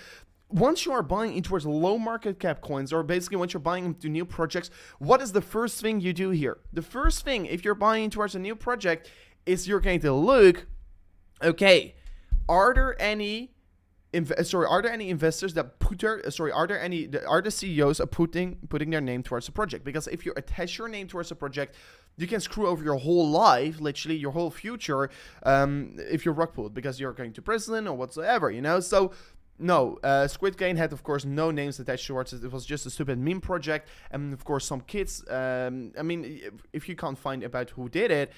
once you are buying into towards low market cap coins, or basically once you're buying into new projects, what is the first thing you do here? The first thing, if you're buying towards a new project, is you're going to look, okay, are there any investors that put their, are the CEOs putting their name towards the project? Because if you attach your name towards a project, you can screw over your whole life, literally your whole future, if you're rug pulled, because you're going to prison or whatsoever, you know. So no, Squid Game had, of course, no names attached towards it. It was just a stupid meme project, and of course some kids, I mean, if you can't find about who did it,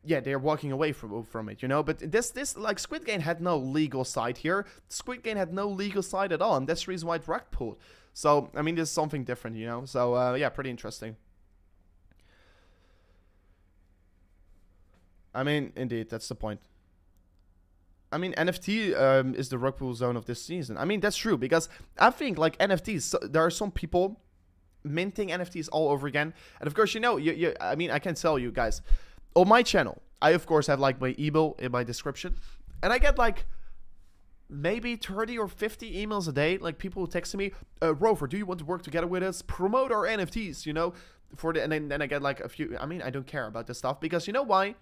yeah, they're walking away from it, you know. But this like Squid Game had no legal side here. Squid Game had no legal side at all, and that's the reason why it rug pulled. So I mean, this is something different, you know. So yeah, pretty interesting. I mean, indeed, that's the point. I mean, NFT is the rug pull zone of this season. I mean, that's true, because I think like NFTs, so there are some people minting NFTs all over again, and of course, you know, I mean, I can tell you guys. On my channel, I of course have like my email in my description, and I get like maybe 30 or 50 emails a day, like people texting me, Rover, do you want to work together with us, promote our NFTs, you know, and then I get like a few. I mean, I don't care about this stuff, because you know why?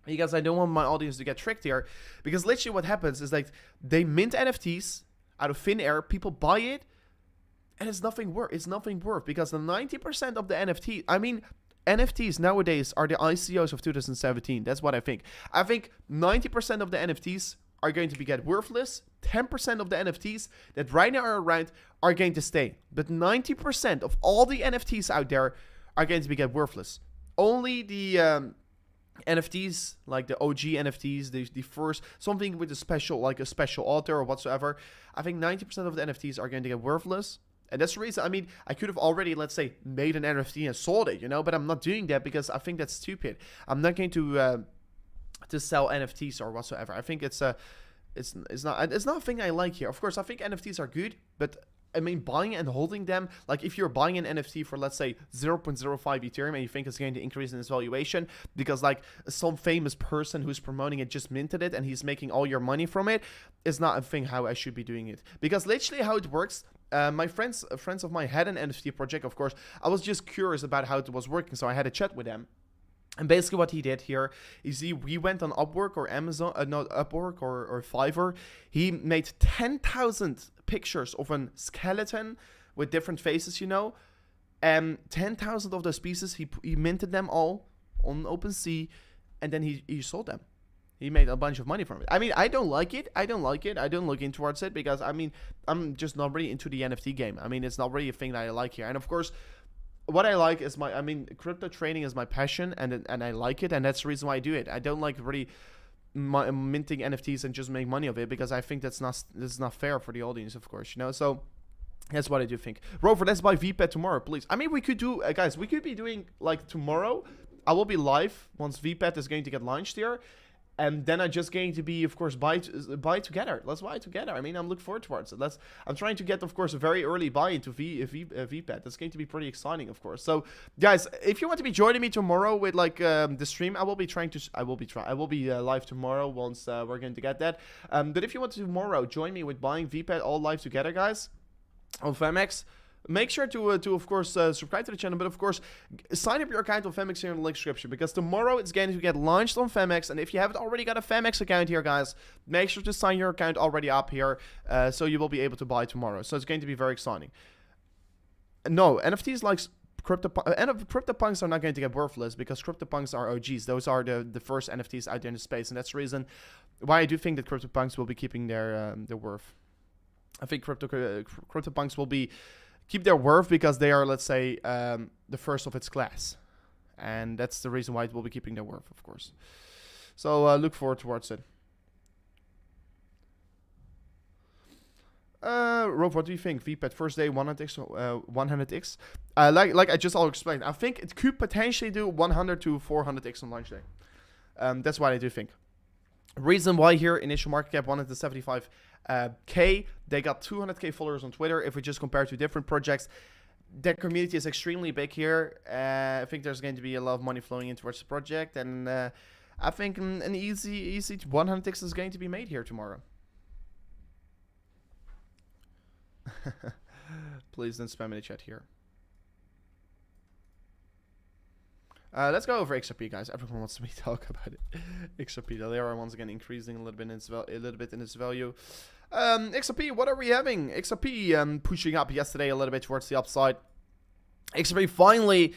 Because I don't want my audience to get tricked here, because literally what happens is like they mint NFTs out of thin air, people buy it, and it's nothing worth, because the 90% of the NFT, I mean, NFTs nowadays are the ICOs of 2017. That's what I think. I think 90% of the NFTs are going to get worthless. 10% of the NFTs that right now are around are going to stay. But 90% of all the NFTs out there are going to get worthless. Only the NFTs, like the OG NFTs, the first, something with a special, like a special author or whatsoever, I think 90% of the NFTs are going to get worthless. And that's the reason, I mean, I could have already, let's say, made an NFT and sold it, you know, but I'm not doing that because I think that's stupid. I'm not going to sell NFTs or whatsoever. I think it's not a thing I like here. Of course, I think NFTs are good, but I mean, buying and holding them, like if you're buying an NFT for, let's say, 0.05 Ethereum and you think it's going to increase in its valuation because like some famous person who's promoting it just minted it and he's making all your money from it, is not a thing how I should be doing it. Because literally how it works, my friends of mine had an NFT project, of course. I was just curious about how it was working, so I had a chat with them. And basically what he did here is he went on Upwork or Amazon, not Upwork or Fiverr. He made 10,000 pictures of a skeleton with different faces, you know. 10,000 of those pieces, he minted them all on OpenSea, and then he sold them. He made a bunch of money from it. I mean, I don't like it. I don't look in towards it because, I mean, I'm just not really into the NFT game. I mean, it's not really a thing that I like here. And of course, what I like is crypto trading is my passion, and I like it, and that's the reason why I do it. I don't like really minting NFTs and just make money of it because I think that's not fair for the audience, of course, you know. So that's what I do think. Rover, let's buy VPAD tomorrow, please. I mean, we could do, guys, we could be doing like tomorrow. I will be live once VPAD is going to get launched here. And then I'm just going to be, of course, buy together. Let's buy together. I mean, I'm looking forward towards it. I'm trying to get, of course, a very early buy into VPAD. That's going to be pretty exciting, of course. So, guys, if you want to be joining me tomorrow with like the stream, I will be live tomorrow once we're going to get that. But if you want to tomorrow join me with buying VPAD all live together, guys, on FMX. Make sure to of course, subscribe to the channel, but of course, sign up your account on FMX here in the link description, because tomorrow it's going to get launched on FMX, and if you haven't already got a FMX account here, guys, make sure to sign your account already up here, so you will be able to buy tomorrow. So it's going to be very exciting. No, NFTs like CryptoPunks are not going to get worthless, because CryptoPunks are OGs. Those are the first NFTs out there in the space, and that's the reason why I do think that CryptoPunks will be keeping their worth. I think CryptoPunks will keep their worth because they are, let's say, the first of its class, and that's the reason why it will be keeping their worth, of course. So look forward towards it. Rob, what do you think? VPAD first day 100x, 100x. Like I just all explained, I think it could potentially do 100 to 400x on launch day. That's what I do think. Reason why here, initial market cap 175K. They got 200K followers on Twitter. If we just compare to different projects, their community is extremely big here. I think there's going to be a lot of money flowing in towards the project, and I think an easy 100x is going to be made here tomorrow. Please don't spam in the chat here. Let's go over XRP, guys. Everyone wants me to talk about it. XRP, the Lira once again increasing a little bit in its value. XRP, what are we having? XRP pushing up yesterday a little bit towards the upside. XRP finally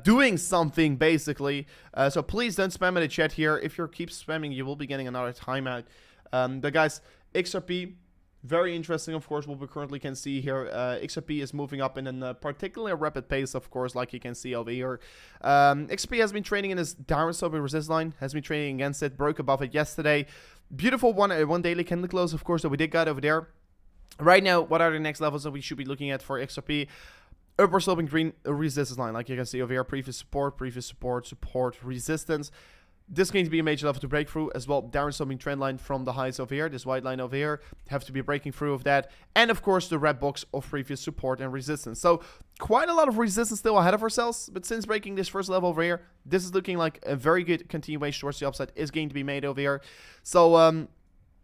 doing something, basically. So please don't spam in the chat here. If you keep spamming, you will be getting another timeout. But guys, XRP, very interesting, of course, what we currently can see here. XRP is moving up in a particularly rapid pace, of course, like you can see over here. XRP has been trading in this downsloping resist line, has been trading against it, broke above it yesterday. Beautiful one daily candle close, of course, that we did got over there. Right now, what are the next levels that we should be looking at for XRP? Upward sloping green resistance line, like you can see over here. Previous support, support, resistance. This is going to be a major level to break through as well. Down sloping trend line from the highs over here. This white line over here have to be breaking through of that. And of course, the red box of previous support and resistance. So quite a lot of resistance still ahead of ourselves. But since breaking this first level over here, this is looking like a very good continuation towards the upside is going to be made over here. So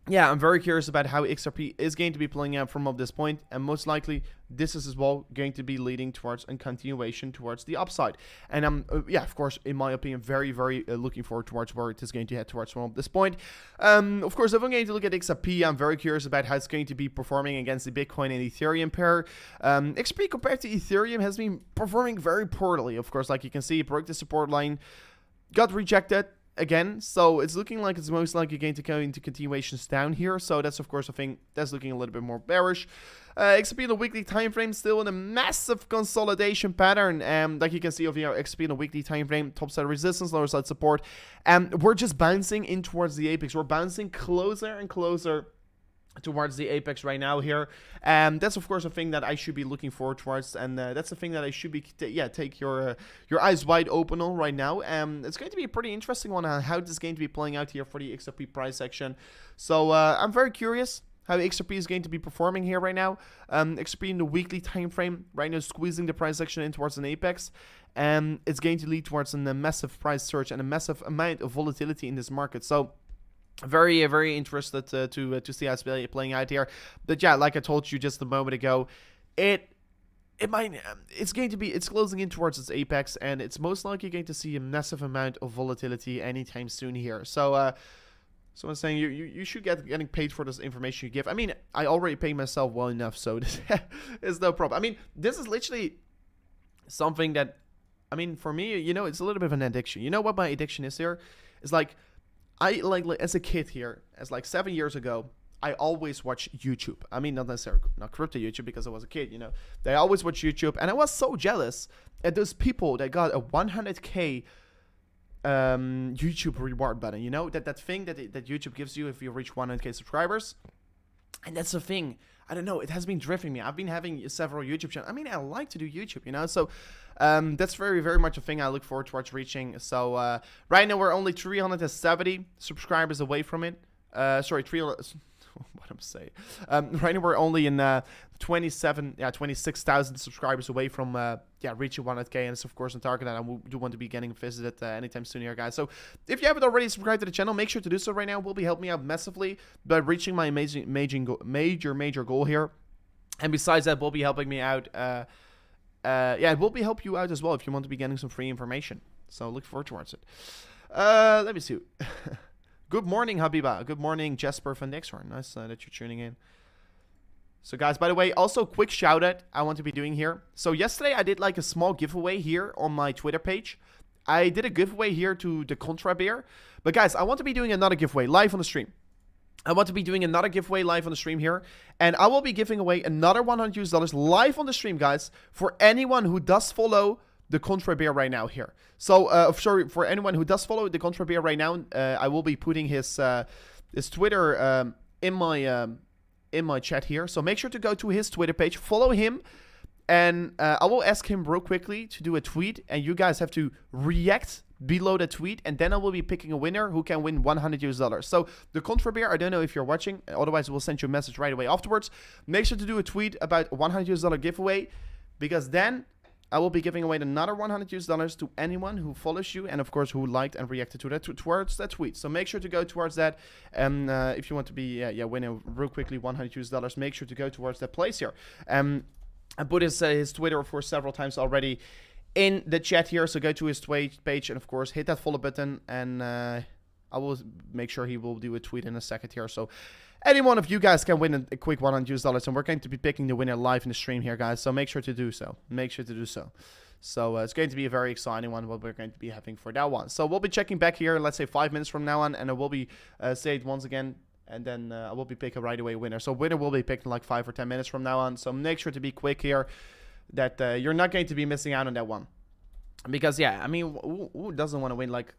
yeah, I'm very curious about how XRP is going to be playing out from up this point, and most likely this is as well going to be leading towards a continuation towards the upside. And I'm, yeah, of course, in my opinion, very looking forward towards where it is going to head towards from up this point. Of course, if I'm going to look at XRP, I'm very curious about how it's going to be performing against the Bitcoin and Ethereum pair. XRP compared to Ethereum has been performing very poorly. Of course, like you can see, it broke the support line, got rejected again, so it's looking like it's most likely going to go into continuations down here. So that's of course a thing that's looking a little bit more bearish. XRP in the weekly time frame still in a massive consolidation pattern. Like you can see over here, XRP in the weekly time frame, top side resistance, lower side support. We're just bouncing in towards the apex. We're bouncing closer and closer towards the apex right now here. That's of course a thing that I should be looking forward towards, and that's a thing that I should be take your eyes wide open on right now. It's going to be a pretty interesting one on how this is going to be playing out here for the XRP price action. So I'm very curious how XRP is going to be performing here right now. XRP in the weekly time frame right now squeezing the price action in towards an apex, and it's going to lead towards a massive price surge and a massive amount of volatility in this market. So very interested to see how it's playing out here. But yeah, like I told you just a moment ago, it's closing in towards its apex, and it's most likely going to see a massive amount of volatility anytime soon here. So so I'm saying you should getting paid for this information you give. I mean, I already pay myself well enough, so this is no problem. I mean, this is literally something that, I mean, for me, you know, it's a little bit of an addiction. You know what my addiction is here? It's like, I like as a kid here, as like 7 years ago, I always watched YouTube. I mean, not necessarily not crypto YouTube because I was a kid, you know. They always watch YouTube, and I was so jealous at those people that got a 100K YouTube reward button. You know, that thing that YouTube gives you if you reach 100K subscribers. And that's the thing. I don't know. It has been drifting me. I've been having several YouTube channels. I mean, I like to do YouTube, you know. So that's very much a thing I look forward towards reaching. So right now we're only 370 subscribers away from it. Sorry, 300. What I'm saying. Right now we're only in 26,000 subscribers away from reaching 100K, and it's of course on target, and I do want to be getting visited anytime soon here, guys. So if you haven't already subscribed to the channel, make sure to do so right now. It will be helping me out massively by reaching my major goal here. And besides that, will be helping me out. It will be help you out as well if you want to be getting some free information. So look forward towards it. Let me see. Good morning, Habiba. Good morning, Jesper van Dixhorn. Nice that you're tuning in. So guys, by the way, also quick shout out I want to be doing here. So yesterday I did like a small giveaway here on my Twitter page. I did a giveaway here to the Contra Bear. But guys, I want to be doing another giveaway live on the stream. I want to be doing another giveaway live on the stream here. And I will be giving away another $100 live on the stream, guys, for anyone who does follow the Contra Bear right now here. So, sorry, for anyone who does follow the Contra Bear right now, I will be putting his Twitter in my chat here. So make sure to go to his Twitter page, follow him, and I will ask him real quickly to do a tweet, and you guys have to react below the tweet, and then I will be picking a winner who can win $100. So the contributor, I don't know if you're watching, otherwise we'll send you a message right away afterwards. Make sure to do a tweet about $100 giveaway, because then I will be giving away another $100 to anyone who follows you, and of course who liked and reacted to that towards that tweet. So make sure to go towards that. And if you want to be winning real quickly $100, make sure to go towards that place here. I put his Twitter, of course, several times already in the chat here. So go to his tweet page and of course hit that follow button, and I will make sure he will do a tweet in a second here. So any one of you guys can win a quick $100, and we're going to be picking the winner live in the stream here, guys. So make sure to do so. Make sure to do so. So it's going to be a very exciting one, what we're going to be having for that one. So we'll be checking back here, let's say 5 minutes from now on, and I will be say it once again, and then I will be picking right away winner. So winner will be picked in like 5 or 10 minutes from now on. So make sure to be quick here, that you're not going to be missing out on that one. Because yeah, I mean, who doesn't want to win like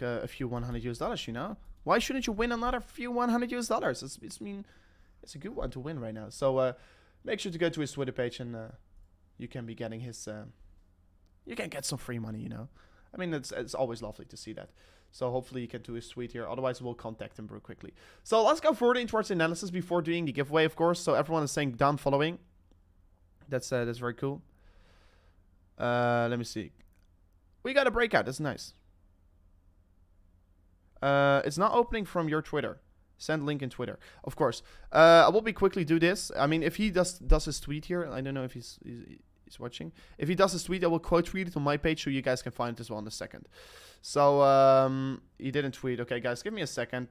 a few $100, you know? Why shouldn't you win another few $100? It's a good one to win right now. So make sure to go to his Twitter page, and you can be getting his you can get some free money, you know. I mean, it's always lovely to see that. So hopefully you can do his tweet here. Otherwise, we'll contact him real quickly. So let's go further towards the analysis before doing the giveaway, of course. So everyone is saying done following. That's very cool. Let me see. We got a breakout. That's nice. It's not opening from your Twitter. Send link in Twitter. Of course. I will be quickly do this. I mean, if he does his tweet here, I don't know if he's watching. If he does his tweet, I will quote tweet it on my page so you guys can find it as well in a second. So he didn't tweet. Okay, guys, give me a second.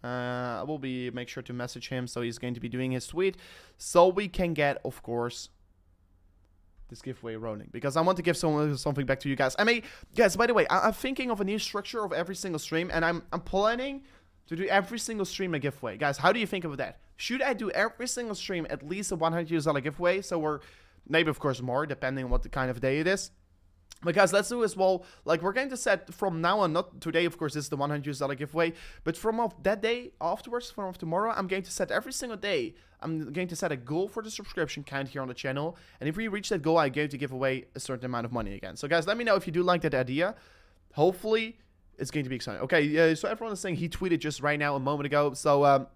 I will make sure to message him, so he's going to be doing his tweet, so we can get, of course, this giveaway rolling, because I want to give something back to you guys. I mean, guys, by the way, I'm thinking of a new structure of every single stream, and I'm planning to do every single stream a giveaway. Guys, how do you think of that? Should I do every single stream at least a $100 giveaway? So we're maybe, of course, more depending on what the kind of day it is. But guys, let's do as well. Like, we're going to set from now on, not today, of course, this is the $100 giveaway, but from that day afterwards, from tomorrow, I'm going to set every single day. I'm going to set a goal for the subscription count here on the channel, and if we reach that goal, I'm going to give away a certain amount of money again. So guys, let me know if you do like that idea. Hopefully, it's going to be exciting. Okay, so everyone is saying he tweeted just right now, a moment ago. So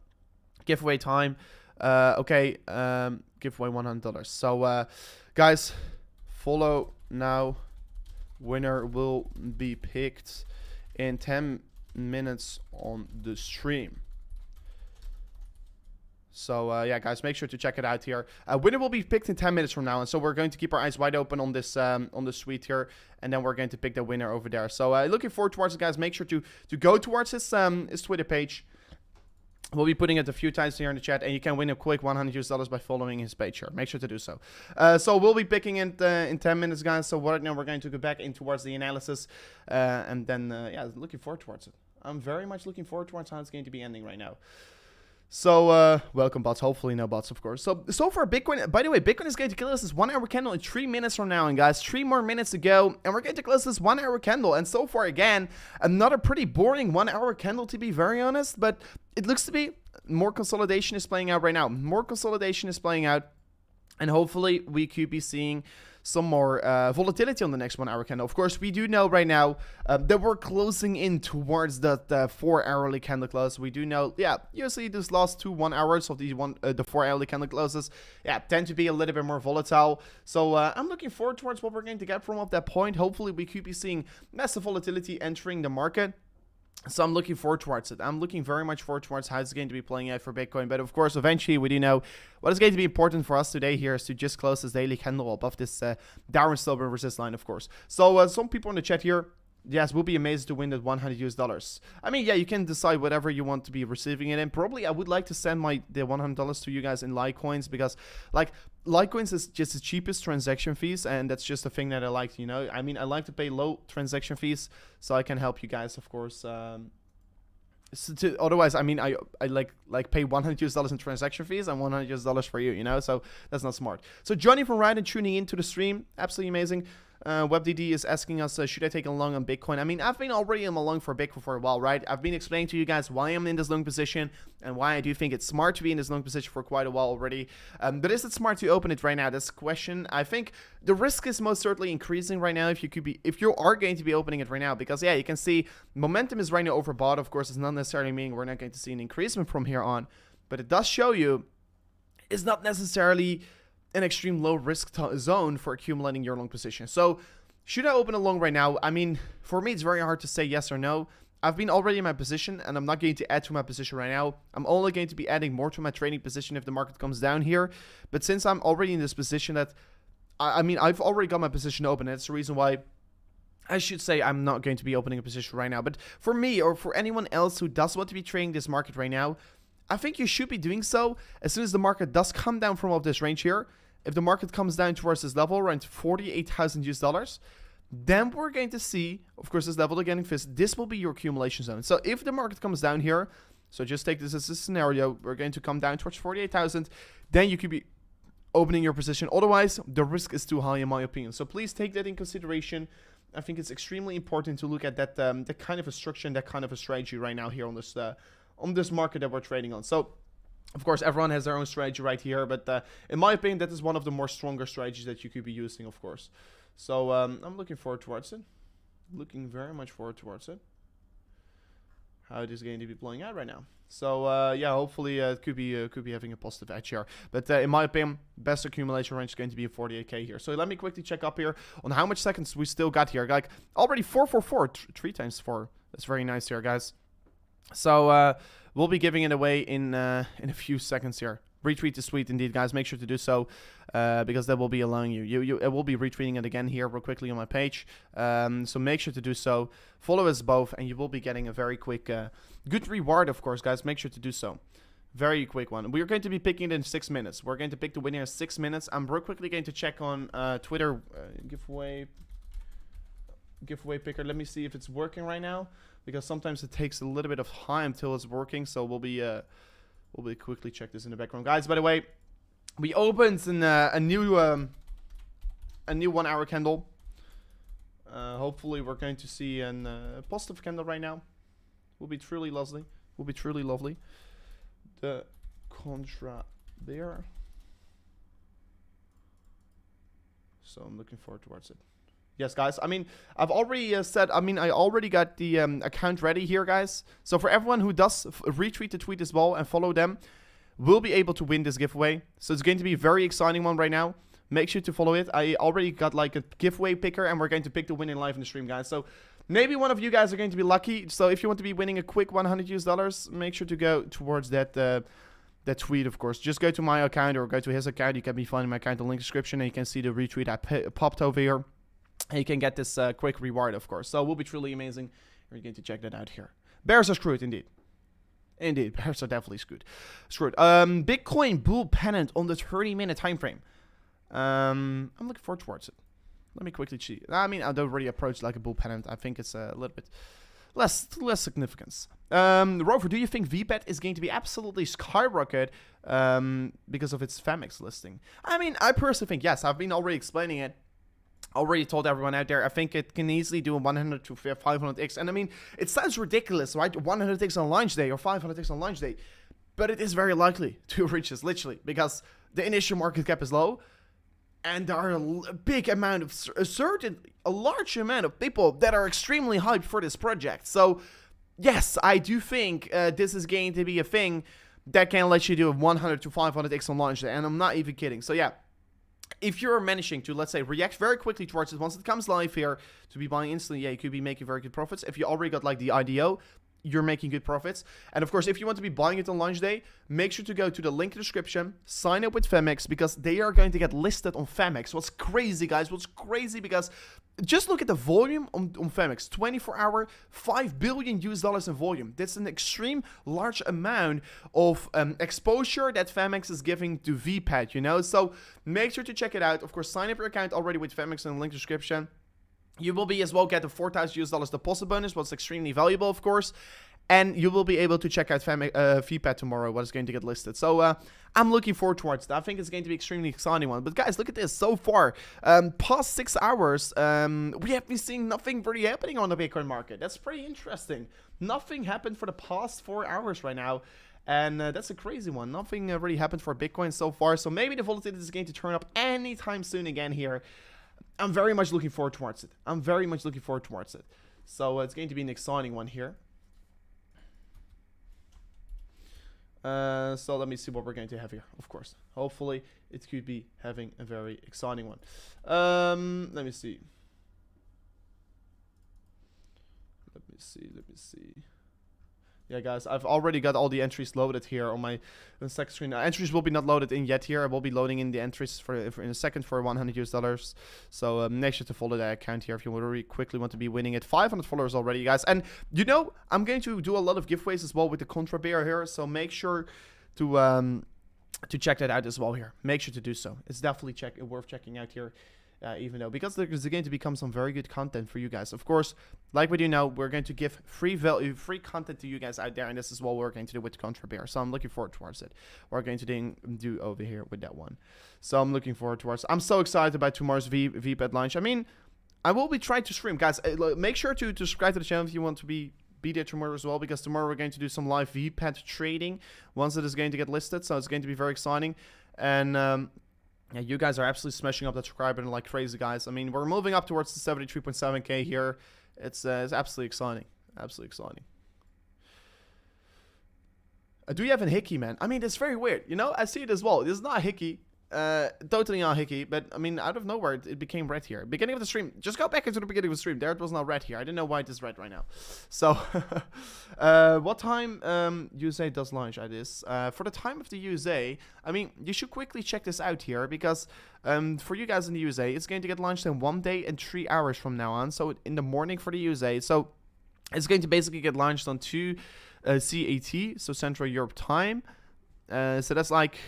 giveaway time. Giveaway $100. So guys, follow now. Winner will be picked in 10 minutes on the stream. So yeah, guys, make sure to check it out here. Winner will be picked in 10 minutes from now, and so we're going to keep our eyes wide open on this suite here, and then we're going to pick the winner over there. So looking forward towards it, guys. Make sure to go towards his Twitter page. We'll be putting it a few times here in the chat, and you can win a quick $100 by following his page here. Make sure to do so. So we'll be picking it in 10 minutes, guys. So right now we're going to go back in towards the analysis, and then yeah, looking forward towards it. I'm very much looking forward towards how it's going to be ending right now. So welcome bots, hopefully no bots, of course. So far Bitcoin, by the way, Bitcoin is going to close this 1 hour candle in 3 minutes from now, and guys, 3 more minutes to go, and we're going to close this 1 hour candle. And so far, again, another pretty boring 1 hour candle, to be very honest, but it looks to be more consolidation is playing out right now. More consolidation is playing out, and hopefully we could be seeing some more volatility on the next 1 hour candle. Of course, we do know right now that we're closing in towards the 4 hourly candle close. We do know, yeah, usually these last 1 hours of the 4 hourly candle closes, yeah, tend to be a little bit more volatile. So I'm looking forward towards what we're going to get from up that point. Hopefully, we could be seeing massive volatility entering the market. So I'm looking forward towards it. I'm looking very much forward towards how it's going to be playing out for Bitcoin. But of course, eventually, we do know what is going to be important for us today here is to just close this daily candle above this downward sloping resist line, of course. So some people in the chat here, yes, we'll be amazed to win that $100. I mean, yeah, you can decide whatever you want to be receiving it in. Probably, I would like to send the $100 to you guys in litecoins, because like litecoins is just the cheapest transaction fees, and that's just a thing that I like. You know, I mean, I like to pay low transaction fees so I can help you guys, of course. Otherwise, I mean, I like pay $100 in transaction fees and $100 for you, you know, so that's not smart. So Johnny from Ryan tuning into the stream, absolutely amazing. WebDD is asking us, should I take a long on Bitcoin? I mean, I've been already in a long for Bitcoin for a while, right? I've been explaining to you guys why I'm in this long position and why I do think it's smart to be in this long position for quite a while already. But is it smart to open it right now? That's the question. I think the risk is most certainly increasing right now if you are going to be opening it right now, because yeah, you can see momentum is right now overbought. Of course, it's not necessarily meaning we're not going to see an increasement from here on, but it does show you it's not necessarily an extreme low risk zone for accumulating your long position. So should I open a long right now? I mean, for me, it's very hard to say yes or no. I've been already in my position and I'm not going to add to my position right now. I'm only going to be adding more to my trading position if the market comes down here. But since I'm already in this position that, I mean, I've already got my position open. That's the reason why I should say I'm not going to be opening a position right now. But for me or for anyone else who does want to be trading this market right now, I think you should be doing so as soon as the market does come down from this range here. If the market comes down towards this level, around 48,000 US dollars, then we're going to see, of course, this level again, this will be your accumulation zone. So if the market comes down here, so just take this as a scenario, we're going to come down towards 48,000, then you could be opening your position. Otherwise, the risk is too high in my opinion. So please take that in consideration. I think it's extremely important to look at that, that kind of a structure and that kind of a strategy right now here on this market that we're trading on. So of course, everyone has their own strategy right here, but in my opinion, that is one of the more stronger strategies that you could be using, of course. So I'm looking forward towards it. Looking very much forward towards it. How it is going to be playing out right now. So yeah, hopefully it could be having a positive edge here. But in my opinion, best accumulation range is going to be 48k here. So let me quickly check up here on how much seconds we still got here. Like already 444, 3 times 4. That's very nice here, guys. So we'll be giving it away in a few seconds here. Retweet the tweet indeed, guys. Make sure to do so because that will be allowing you. It will be retweeting it again here real quickly on my page. So make sure to do so. Follow us both, and you will be getting a very quick, good reward, of course, guys. Make sure to do so. Very quick one. We're going to be picking it in 6 minutes. We're going to pick the winner in 6 minutes. I'm real quickly going to check on Twitter giveaway picker. Let me see if it's working right now, because sometimes it takes a little bit of time till it's working. So we'll be quickly check this in the background, guys. By the way, we opened in a new 1 hour candle. Hopefully we're going to see a positive candle right now. Will be truly lovely. Will be truly lovely. The contra there. So I'm looking forward towards it. Yes, guys. I mean, I've already said, I mean, I already got the account ready here, guys. So for everyone who does retweet the tweet as well and follow them, will be able to win this giveaway. So it's going to be a very exciting one right now. Make sure to follow it. I already got like a giveaway picker, and we're going to pick the winner live in the stream, guys. So maybe one of you guys are going to be lucky. So if you want to be winning a quick $100, make sure to go towards that that tweet, of course. Just go to my account or go to his account. You can be finding my account in the link description, and you can see the retweet I popped over here. And you can get this quick reward, of course. So it will be truly amazing. We're going to check that out here. Bears are screwed, indeed. Indeed, bears are definitely screwed. Bitcoin bull pennant on the 30-minute time frame. I'm looking forward towards it. Let me quickly cheat. I mean, I don't really approach like a bull pennant. I think it's a little bit less significance. Rover, do you think VPAD is going to be absolutely skyrocket because of its VPAD listing? I mean, I personally think yes. I've been already explaining it. Already told everyone out there, I think it can easily do a 100 to 500x. And I mean, it sounds ridiculous, right? 100x on launch day or 500x on launch day. But it is very likely to reach this, literally, because the initial market cap is low. And there are a big amount of, a large amount of people that are extremely hyped for this project. So, yes, I do think this is going to be a thing that can let you do a 100 to 500x on launch day. And I'm not even kidding. So, yeah. If you're managing to, let's say, react very quickly towards it once it comes live here, to be buying instantly, yeah, you could be making very good profits. If you already got like the IDO, you're making good profits. And of course, if you want to be buying it on launch day, make sure to go to the link in the description, sign up with VPAD, because they are going to get listed on VPAD. What's crazy, guys, what's crazy, because just look at the volume on VPAD. 24-hour, $5 billion in volume. That's an extreme large amount of exposure that VPAD is giving to VPAD, you know? So make sure to check it out. Of course, sign up your account already with VPAD in the link description. You will be as well get the $4,000 deposit bonus, what's extremely valuable, of course. and you will be able to check out VPAD tomorrow, what is going to get listed. So I'm looking forward towards that. I think it's going to be extremely exciting one. But guys, look at this. So far, past 6 hours, we have been seeing nothing really happening on the Bitcoin market. That's pretty interesting. Nothing happened for the past 4 hours right now. And that's a crazy one. Nothing really happened for Bitcoin so far. So maybe the volatility is going to turn up anytime soon again here. I'm very much looking forward towards it. I'm very much looking forward towards it. So it's going to be an exciting one here. So let me see what we're going to have here, of course. Hopefully, it could be having a very exciting one. Let me see. Let me see. Yeah, guys, I've already got all the entries loaded here on my second screen. Entries will be not loaded in yet here. I will be loading in the entries for in a second for $100. So make sure to follow that account here if you really quickly want to be winning it. 500 followers already, guys. And you know, I'm going to do a lot of giveaways as well with the Contra Bear here. So make sure to check that out as well here. Make sure to do so. It's definitely worth checking out here. Even though, because there's going to become some very good content for you guys. Of course, like we do now, we're going to give free content to you guys out there, and this is what we're going to do with Contra Bear. So I'm looking forward towards it. We're going to do over here with that one. So I'm looking forward towards it. I'm so excited about tomorrow's VPAD launch. I mean, I will be trying to stream, guys. Make sure to subscribe to the channel if you want to be there tomorrow as well, because tomorrow we're going to do some live VPAD trading once it is going to get listed. So it's going to be very exciting, and yeah, you guys are absolutely smashing up that subscribe button like crazy, guys. I mean, we're moving up towards the 73.7K here. It's absolutely exciting. Absolutely exciting. Do you have a hickey, man? I mean, it's very weird. You know, I see it as well. This is not a hickey. Totally not hickey, but I mean, out of nowhere, it became red here. Beginning of the stream. Just go back into the beginning of the stream. There it was not red here. I didn't know why it is red right now. So, what time USA does launch at this? For the time of the USA, I mean, you should quickly check this out here, because for you guys in the USA, it's going to get launched in 1 day and 3 hours from now on. So in the morning for the USA. So it's going to basically get launched on 2 CAT, so Central Europe time. So that's like,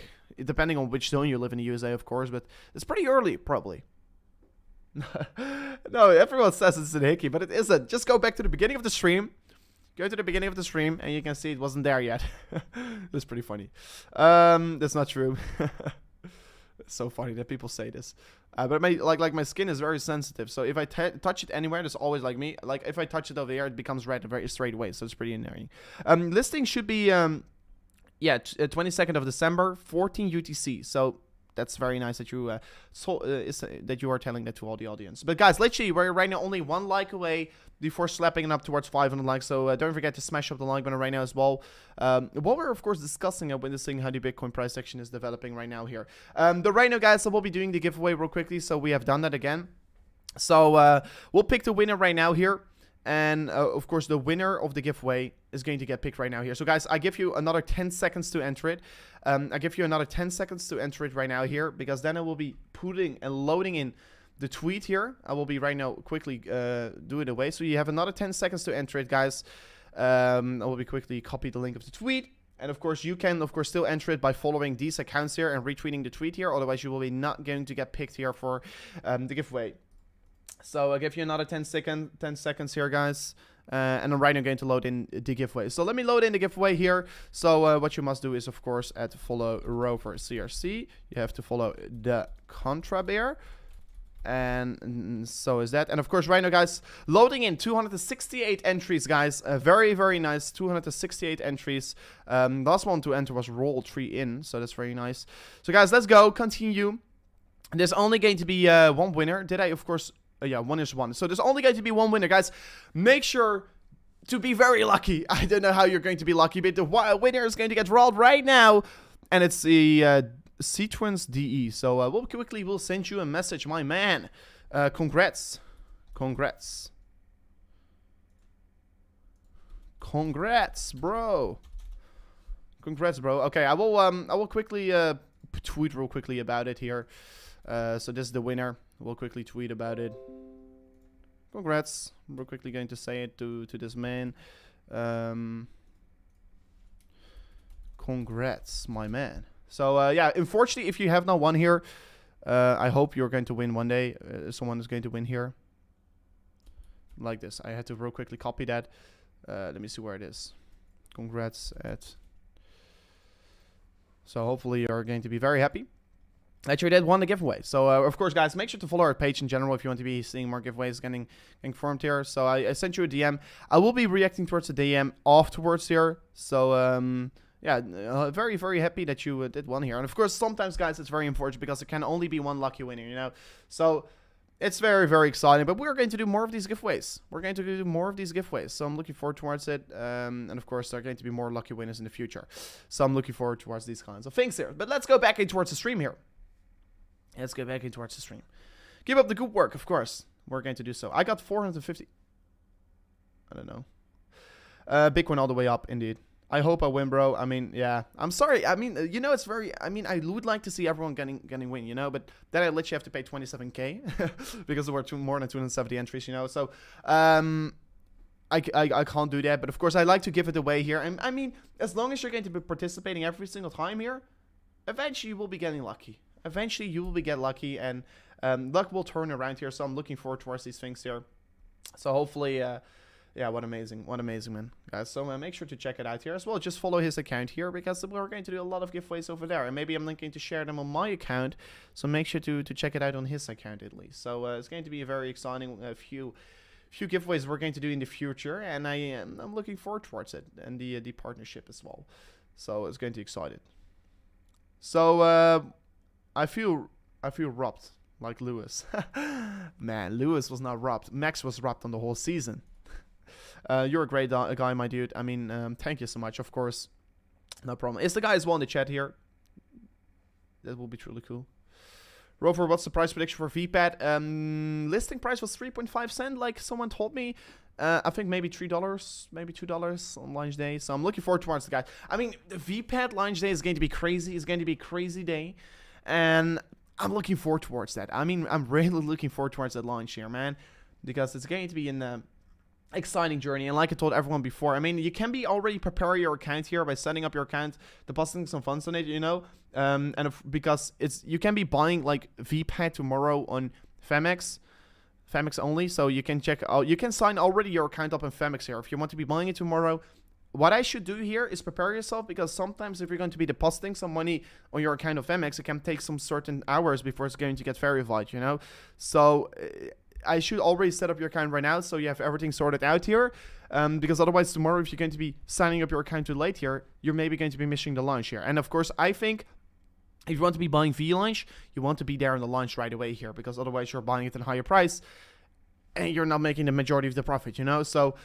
depending on which zone you live in the USA, of course, but it's pretty early, probably. No, everyone says it's a hickey, but it isn't. Just go back to the beginning of the stream. Go to the beginning of the stream, and you can see it wasn't there yet. That's pretty funny. That's not true. It's so funny that people say this. But my skin is very sensitive, so if I touch it anywhere, that's always like me. Like if I touch it over here, it becomes red very straight away. So it's pretty annoying. Listing should be yeah, 22nd of December, 14 UTC. So that's very nice that you that you are telling that to all the audience. But guys, literally, we're right now only 1 like away before slapping it up towards 500 likes. So don't forget to smash up the like button right now as well. What we're of course discussing and witnessing how the Bitcoin price action is developing right now here. Right now, guys, so we'll be doing the giveaway real quickly. So we have done that again. So we'll pick the winner right now here. And of course, the winner of the giveaway is going to get picked right now here. So guys, I give you another 10 seconds to enter it. I give you another 10 seconds to enter it right now here, because then I will be putting and loading in the tweet here. I will be right now quickly do it away. So you have another 10 seconds to enter it, guys. I will be quickly copy the link of the tweet. And of course, you can of course still enter it by following these accounts here and retweeting the tweet here. Otherwise, you will be not going to get picked here for the giveaway. So I'll give you another 10 seconds here, guys. And I'm right now going to load in the giveaway. So let me load in the giveaway here. So what you must do is, of course, follow Rover CRC. You have to follow the Contra Bear. And so is that. And of course, right now, guys, loading in 268 entries, guys. Very, very nice. 268 entries. Last one to enter was roll 3 in. So that's very nice. So, guys, let's go. Continue. There's only going to be 1 winner. Did I, of course... yeah, 1 is 1. So there's only going to be 1 winner, guys. Make sure to be very lucky. I don't know how you're going to be lucky, but the winner is going to get rolled right now. And it's the C-Twins DE. So we'll send you a message, my man. Congrats. Congrats. Congrats, bro. Congrats, bro. Okay, I will quickly tweet real quickly about it here. So this is the winner. We'll quickly tweet about it. Congrats. We're quickly going to say it to this man. Congrats, my man. So, yeah, unfortunately, if you have not won here, I hope you're going to win one day. Someone is going to win here. Like this. I had to real quickly copy that. Let me see where it is. Congrats, Ed. So hopefully you're going to be very happy that you did won the giveaway. So of course, guys, make sure to follow our page in general if you want to be seeing more giveaways getting formed here. So I sent you a DM. I will be reacting towards the DM afterwards here. So yeah, very, very happy that you did one here. And of course, sometimes, guys, it's very unfortunate because there can only be one lucky winner, you know. So it's very, very exciting. But we're going to do more of these giveaways. We're going to do more of these giveaways. So I'm looking forward towards it. And of course, there are going to be more lucky winners in the future. So I'm looking forward towards these kinds of things here. But let's go back in towards the stream here. Let's get back in towards the stream. Keep up the good work, of course. We're going to do so. I got 450. I don't know. Bitcoin all the way up, indeed. I hope I win, bro. I mean, yeah. I'm sorry. I mean, you know, it's very... I mean, I would like to see everyone getting win, you know? But then I literally have to pay 27k because there were more than 270 entries, you know? So, I can't do that. But, of course, I like to give it away here. And, I mean, as long as you're going to be participating every single time here, eventually you will be getting lucky. Eventually, you will get lucky, and luck will turn around here. So I'm looking forward towards these things here. So hopefully, yeah, what amazing, man, guys. So make sure to check it out here as well. Just follow his account here because we're going to do a lot of giveaways over there, and maybe I'm linking to share them on my account. So make sure to check it out on his account at least. So it's going to be a very exciting few giveaways we're going to do in the future, and I'm looking forward towards it and the partnership as well. So it's going to be exciting. So I feel robbed like Lewis. Man, Lewis was not robbed. Max was robbed on the whole season. You're a great guy, my dude. I mean, thank you so much, of course. No problem. Is the guy as well in the chat here? That will be truly cool. Rover, what's the price prediction for VPAD? Listing price was 3.5 cents, like someone told me. I think maybe $3, maybe $2 on launch day. So I'm looking forward towards the guy. I mean, the VPAD launch day is going to be crazy. It's going to be a crazy day. And I'm looking forward towards that. I mean, I'm really looking forward towards that launch here, man. Because it's going to be an exciting journey. And like I told everyone before, I mean, you can be already prepare your account here by setting up your account, depositing some funds on it, you know. Because you can be buying like VPAD tomorrow on Femex only. So you can check out, you can sign already your account up in Femex here. If you want to be buying it tomorrow, what I should do here is prepare yourself, because sometimes if you're going to be depositing some money on your account of MX, it can take some certain hours before it's going to get verified, you know? So I should already set up your account right now so you have everything sorted out here, because otherwise tomorrow, if you're going to be signing up your account too late here, you're maybe going to be missing the launch here. And of course, I think if you want to be buying VLaunch, you want to be there on the launch right away here, because otherwise you're buying it at a higher price and you're not making the majority of the profit, you know? So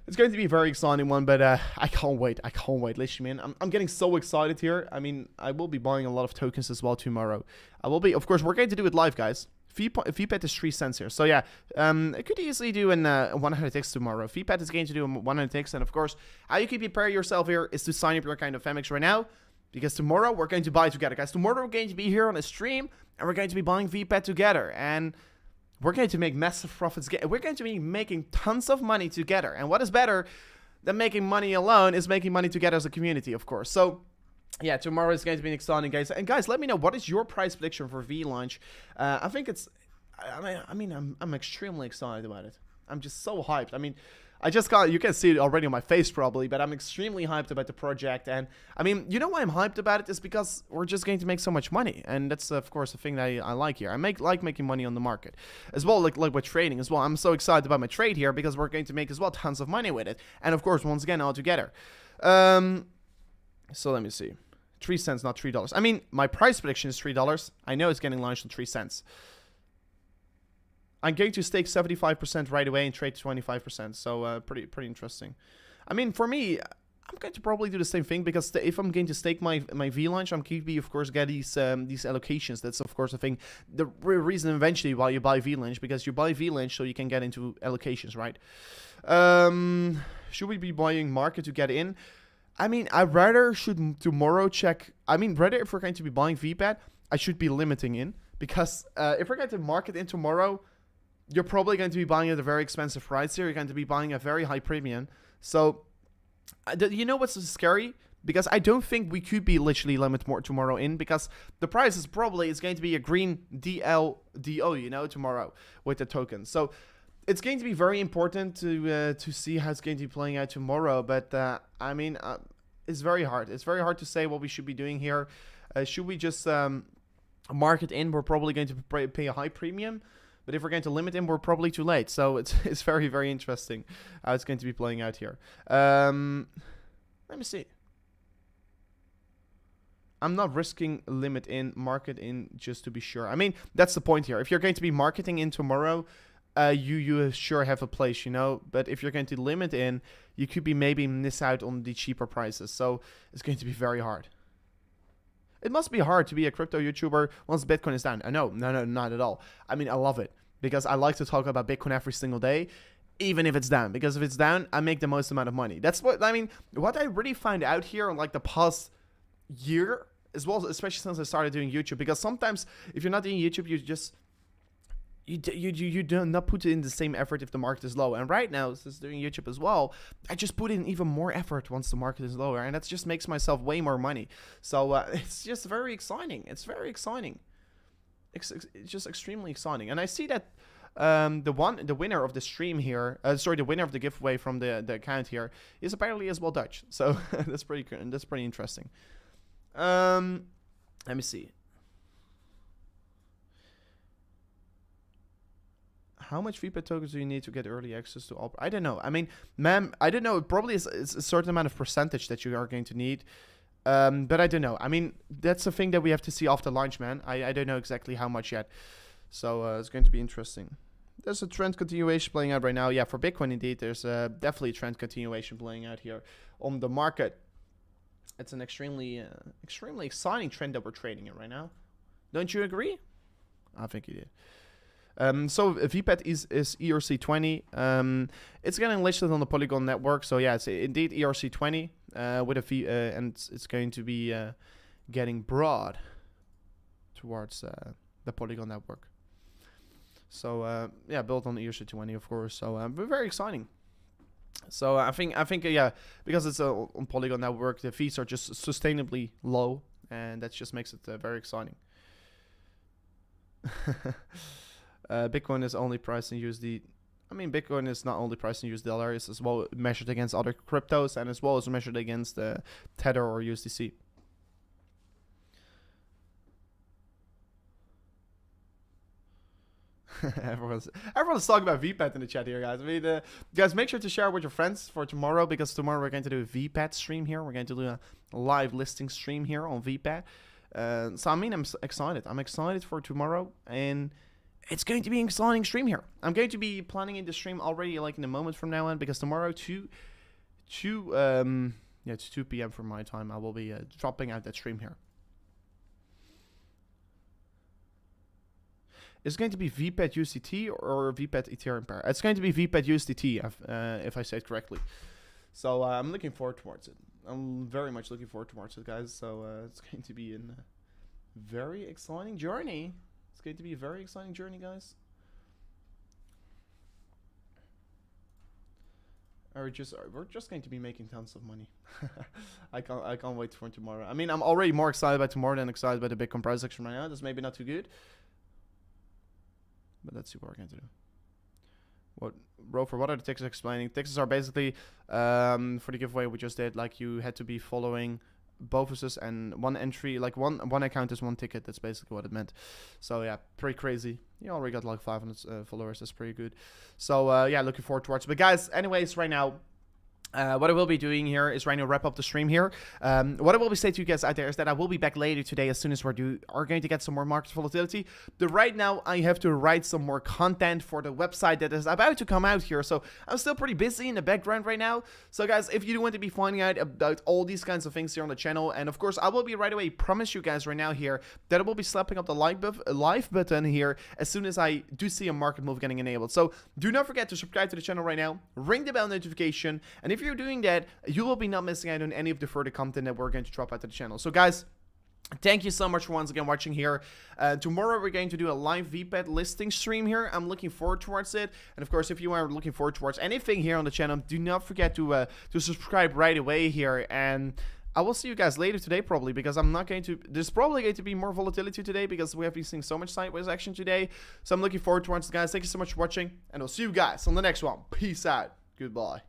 it's going to be a very exciting one, but I can't wait. I can't wait. Literally, man, I'm getting so excited here. I mean, I will be buying a lot of tokens as well tomorrow. I will be, of course, we're going to do it live, guys. VPAD is 3 cents here. So yeah, I could easily do an 100x tomorrow. VPAD is going to do a 100x, and of course, how you can prepare yourself here is to sign up your account of FMX right now, because tomorrow we're going to buy together, guys. Tomorrow we're going to be here on a stream, and we're going to be buying VPAD together, and we're going to make massive profits. We're going to be making tons of money together. And what is better than making money alone is making money together as a community, of course. So yeah, tomorrow is going to be exciting, guys. And guys, let me know, what is your price prediction for VLaunch? I think it's, I'm extremely excited about it. I'm just so hyped. I mean, I just got, you can see it already on my face probably, but I'm extremely hyped about the project. And I mean, you know why I'm hyped about it is because we're just going to make so much money. And that's, of course, the thing that I like here. I like making money on the market as well, like with trading as well. I'm so excited about my trade here because we're going to make as well tons of money with it. And of course, once again, all together. So let me see. 3 cents, not $3. I mean, my price prediction is $3. I know it's getting launched on 3 cents. I'm going to stake 75% right away and trade 25%. So pretty interesting. I mean, for me, I'm going to probably do the same thing, because if I'm going to stake my VLaunch, I'm going to, of course, get these allocations. That's, of course, the thing. The reason eventually why you buy VLaunch, because you buy VLaunch so you can get into allocations, right? Should we be buying market to get in? I mean, I rather should tomorrow check. I mean, rather if we're going to be buying VPAD, I should be limiting in, because if we're going to market in tomorrow, you're probably going to be buying at a very expensive price here. You're going to be buying a very high premium. So, you know what's scary? Because I don't think we could be literally limit more tomorrow in, because the price is probably going to be a green DLDO, you know, tomorrow with the token. So it's going to be very important to see how it's going to be playing out tomorrow. But I mean, it's very hard. It's very hard to say what we should be doing here. Should we just market in? We're probably going to pay a high premium. But if we're going to limit in, we're probably too late. So it's very, very interesting how it's going to be playing out here. Let me see. I'm not risking limit in, market in, just to be sure. I mean, that's the point here. If you're going to be marketing in tomorrow, you sure have a place, you know. But if you're going to limit in, you could be maybe miss out on the cheaper prices. So it's going to be very hard. It must be hard to be a crypto YouTuber once Bitcoin is down. I know, no, not at all. I mean, I love it because I like to talk about Bitcoin every single day, even if it's down. Because if it's down, I make the most amount of money. That's what I mean. What I really found out here on like the past year as well, especially since I started doing YouTube. Because sometimes if you're not doing YouTube, you just you do not put in the same effort if the market is low. And right now, since doing YouTube as well, I just put in even more effort once the market is lower, and that just makes myself way more money. So it's just very exciting. It's very exciting. It's just extremely exciting. And I see that the winner of the stream here, the winner of the giveaway from the account here is apparently as well Dutch. So that's pretty interesting. Let me see. How much VPAD tokens do you need to get early access to all? I don't know. I mean, ma'am, I don't know. It probably is a certain amount of percentage that you are going to need. But I don't know. I mean, that's the thing that we have to see after launch, man. I don't know exactly how much yet. So it's going to be interesting. There's a trend continuation playing out right now. Yeah, for Bitcoin, indeed, there's definitely a trend continuation playing out here on the market. It's an extremely exciting trend that we're trading in right now. Don't you agree? I think you did. So VPAD is ERC20. It's getting listed on the Polygon network. So yeah, it's indeed ERC20 with a V, and it's going to be getting broad towards the Polygon network. So yeah, built on ERC20, of course. So very exciting. So I think yeah, because it's on Polygon network, the fees are just sustainably low, and that just makes it very exciting. Bitcoin is only priced in USD. I mean, Bitcoin is not only priced in US dollar, it's as well measured against other cryptos, and as well as measured against Tether or USDC. Everyone's talking about VPAD in the chat here, guys. I mean, guys, make sure to share with your friends for tomorrow, because tomorrow we're going to do a VPAD stream here. We're going to do a live listing stream here on VPAD. So I mean, I'm excited. I'm excited for tomorrow, and it's going to be an exciting stream here. I'm going to be planning in the stream already, like in a moment from now on, because tomorrow it's 2 p.m. for my time. I will be dropping out that stream here. It's going to be VPAD USDT or VPAD Ethereum pair. It's going to be VPAD USDT, if I say it correctly. So I'm looking forward towards it. I'm very much looking forward towards it, guys. So it's going to be a very exciting journey. It's going to be a very exciting journey, guys. We're just going to be making tons of money. I can't wait for tomorrow. I mean, I'm already more excited about tomorrow than excited about the Bitcoin price action right now. That's maybe not too good. But let's see what we're going to do. Rover, what are the tickets explaining? Tickets are basically, for the giveaway we just did, like you had to be following both of us, and one entry, like one account is one ticket. That's basically what it meant. So yeah, pretty crazy. You already got like 500 followers. That's pretty good. So yeah, looking forward towards it. But guys, anyways, right now, what I will be doing here is right now wrap up the stream here. What I will be saying to you guys out there is that I will be back later today as soon as we are going to get some more market volatility. But right now I have to write some more content for the website that is about to come out here. So I'm still pretty busy in the background right now. So guys, if you do want to be finding out about all these kinds of things here on the channel, and of course I will be right away promise you guys right now here that I will be slapping up the like button here as soon as I do see a market move getting enabled. So do not forget to subscribe to the channel right now, ring the bell notification, and if you're doing that, you will be not missing out on any of the further content that we're going to drop out to the channel. So guys, thank you so much for once again watching here. Tomorrow we're going to do a live VPAD listing stream here. I'm looking forward towards it. And of course, if you are looking forward towards anything here on the channel, do not forget to subscribe right away here. And I will see you guys later today probably, because I'm not going to, there's probably going to be more volatility today because we have been seeing so much sideways action today. So I'm looking forward to it, guys. Thank you so much for watching, and I'll see you guys on the next one. Peace out. Goodbye.